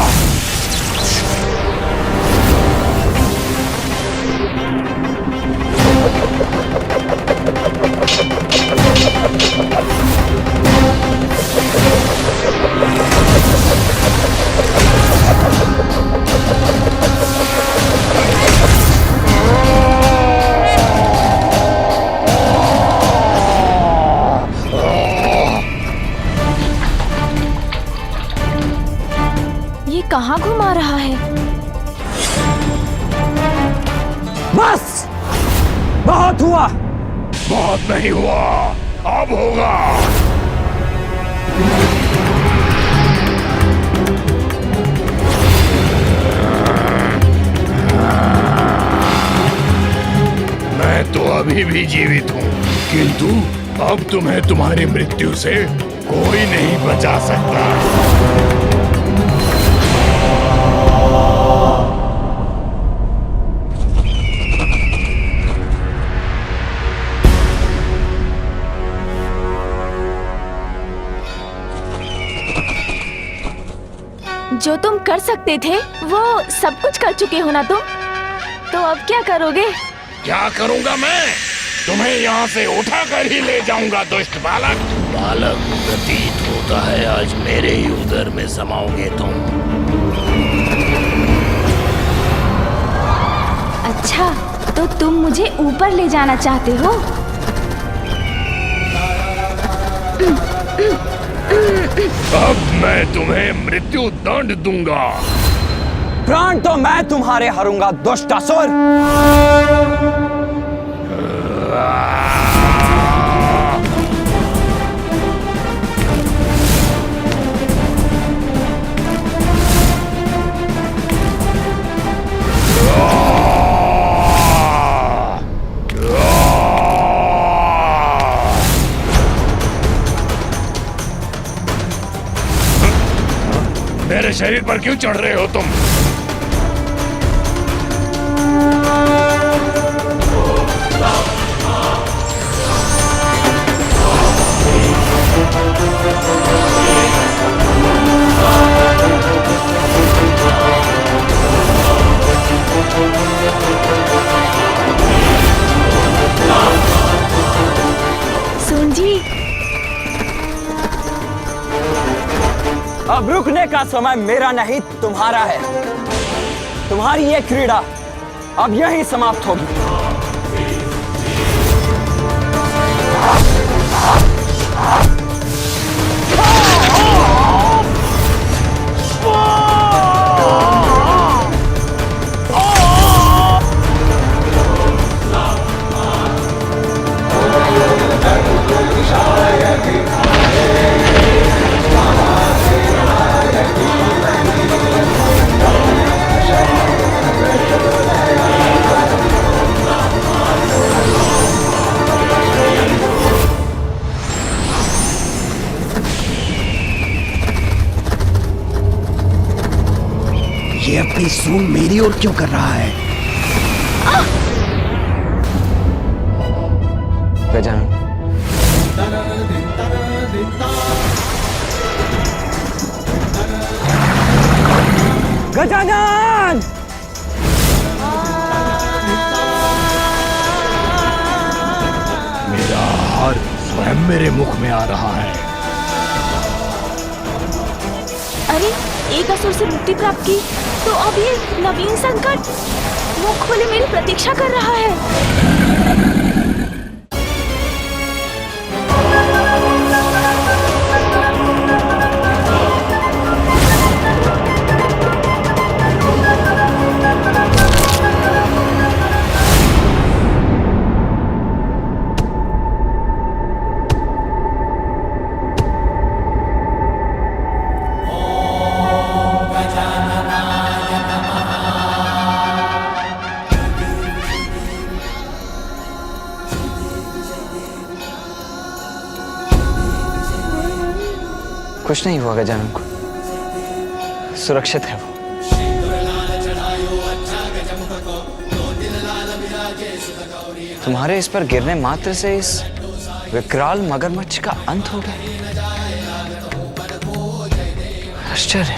ये कहाँ घुमा रहा है? बस, बहुत हुआ। बहुत नहीं हुआ, अब होगा। मैं तो अभी भी जीवित हूँ, किंतु अब तुम्हें तुम्हारी मृत्यु से कोई नहीं बचा सकता। जो तुम कर सकते थे वो सब कुछ कर चुके हो ना तुम, तो अब क्या करोगे? क्या करूंगा मैं? तुम्हें यहाँ से उठा कर ही ले जाऊंगा दुष्ट बालक। बालक, प्रतीत होता है आज मेरे ही उदर में समाओगे तुम। अच्छा, तो तुम मुझे ऊपर ले जाना चाहते हो? अब मैं तुम्हें मृत्यु दंड दूंगा। प्राण तो मैं तुम्हारे हरूंगा दुष्टासुर। मेरे शरीर पर क्यों चढ़ रहे हो तुम? सुन जी, अब रुकने का समय मेरा नहीं तुम्हारा है। तुम्हारी ये क्रीड़ा अब यहीं समाप्त होगी। ये अपनी सूंड मेरी ओर क्यों कर रहा है? गजानन, गजानन! मेरा हार स्वयं मेरे मुख में आ रहा है। अरे एक असुर से मुक्ति प्राप्त की, तो अब ये नवीन संकट मुख खोले मेरी प्रतीक्षा कर रहा है। कुछ नहीं हुआ गजानन को, सुरक्षित है वो। तुम्हारे इस पर गिरने मात्र से इस विकराल मगरमच्छ का अंत हो गया। आश्चर्य।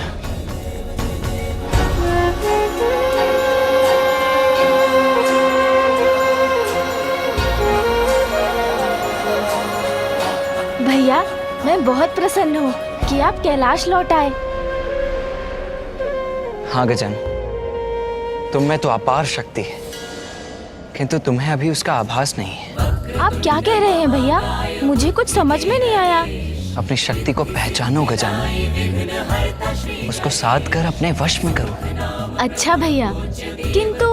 भैया, मैं बहुत प्रसन्न हूँ कि आप कैलाश लौट आए। हाँ गजानन, तुम में तो अपार शक्ति है, किंतु तुम्हें अभी उसका आभास नहीं है। आप क्या कह रहे हैं भैया? मुझे कुछ समझ में नहीं आया। अपनी शक्ति को पहचानो गजानन, उसको साध कर अपने वश में करो। अच्छा भैया, किंतु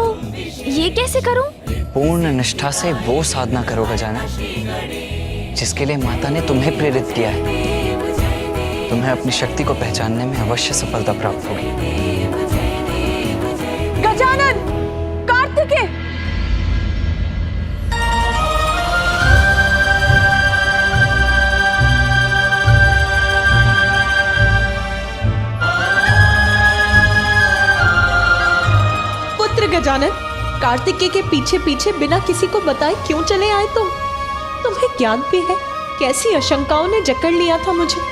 ये कैसे करूं? पूर्ण निष्ठा से वो साधना करो गजानन, जिसके लिए माता ने तुम्हें प्रेरित किया है। तुम्हें अपनी शक्ति को पहचानने में अवश्य सफलता प्राप्त होगी। गजानन! कार्तिकेय! पुत्र गजानन, कार्तिकेय के पीछे पीछे बिना किसी को बताए क्यों चले आए तुम? तुम्हें ज्ञान भी है कैसी आशंकाओं ने जकड़ लिया था मुझे।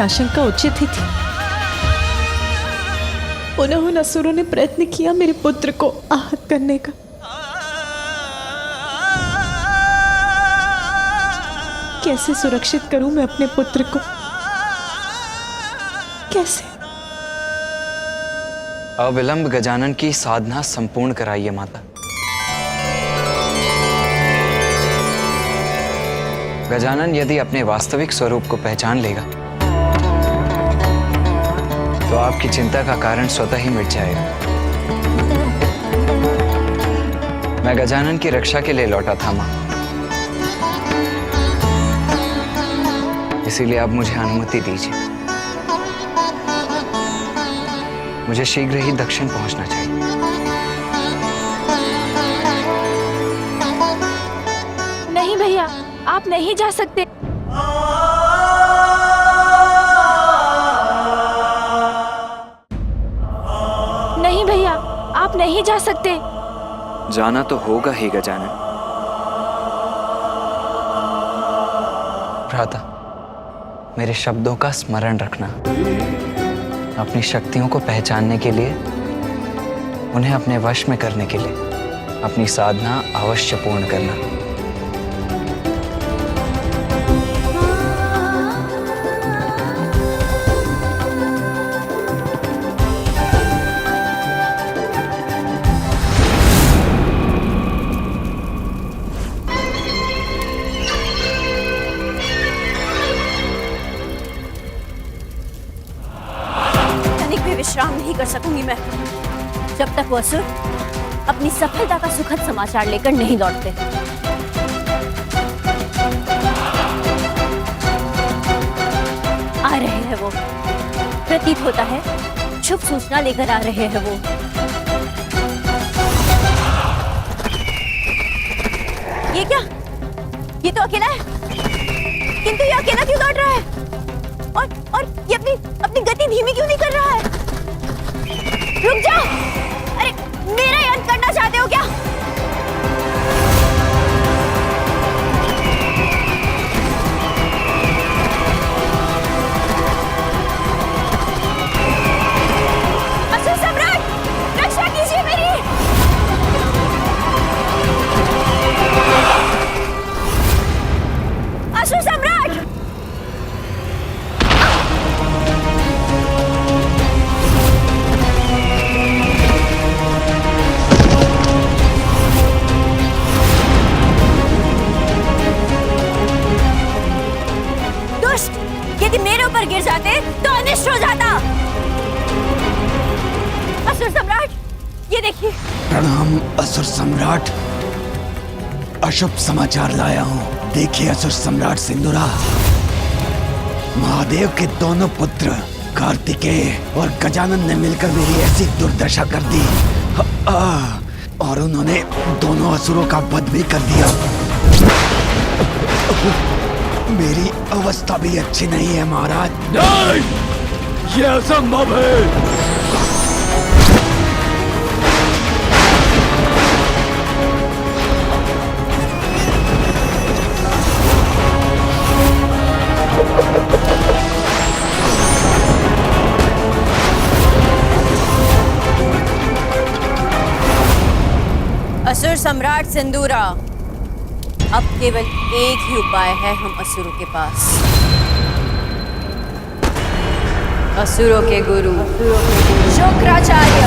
आशंका उचित ही थी। उन असुरों ने प्रयत्न किया मेरे पुत्र को आहत करने का। कैसे सुरक्षित करूं मैं अपने पुत्र को? कैसे? अविलंब गजानन की साधना संपूर्ण कराइए माता। गजानन यदि अपने वास्तविक स्वरूप को पहचान लेगा तो आपकी चिंता का कारण स्वतः ही मिट जाएगा। मैं गजानन की रक्षा के लिए लौटा था मां, इसीलिए अब मुझे अनुमति दीजिए। मुझे शीघ्र ही दक्षिण पहुंचना चाहिए। नहीं भैया, आप नहीं जा सकते। नहीं भैया, आप नहीं जा सकते। जाना तो होगा ही गजानन। भ्राता, मेरे शब्दों का स्मरण रखना। अपनी शक्तियों को पहचानने के लिए, उन्हें अपने वश में करने के लिए अपनी साधना अवश्य पूर्ण करना। विश्राम नहीं कर सकूंगी मैं जब तक वो असुर अपनी सफलता का सुखद समाचार लेकर नहीं लौटते। आ रहे हैं वो, प्रतीत होता है शुभ सूचना लेकर आ रहे हैं वो। ये क्या? ये तो अकेला है, किंतु ये अकेला क्यों लौट रहा है? और ये अपनी गति धीमी क्यों नहीं कर रहा है? रुक जाओ! अरे मेरा ही अंत करना चाहते हो क्या? असुर सम्राट, रक्षा कीजिए मेरी! असुर सम्राट! यदि मेरे ऊपर गिर जाते तो अनिष्ट हो जाता। असुर सम्राट, ये देखिए। प्रणाम असुर सम्राट, अशुभ समाचार लाया हूँ। देखिए असुर सम्राट सिंदूरा, महादेव के दोनों पुत्र कार्तिकेय और गजानन ने मिलकर मेरी ऐसी दुर्दशा कर दी और उन्होंने दोनों असुरों का वध भी कर दिया। मेरी अवस्था भी अच्छी नहीं है महाराज। नहीं, ये असंभव है। असुर सम्राट सिंदूरा, अब केवल एक ही उपाय है हम असुरों के पास। असुरों के गुरु शुक्राचार्य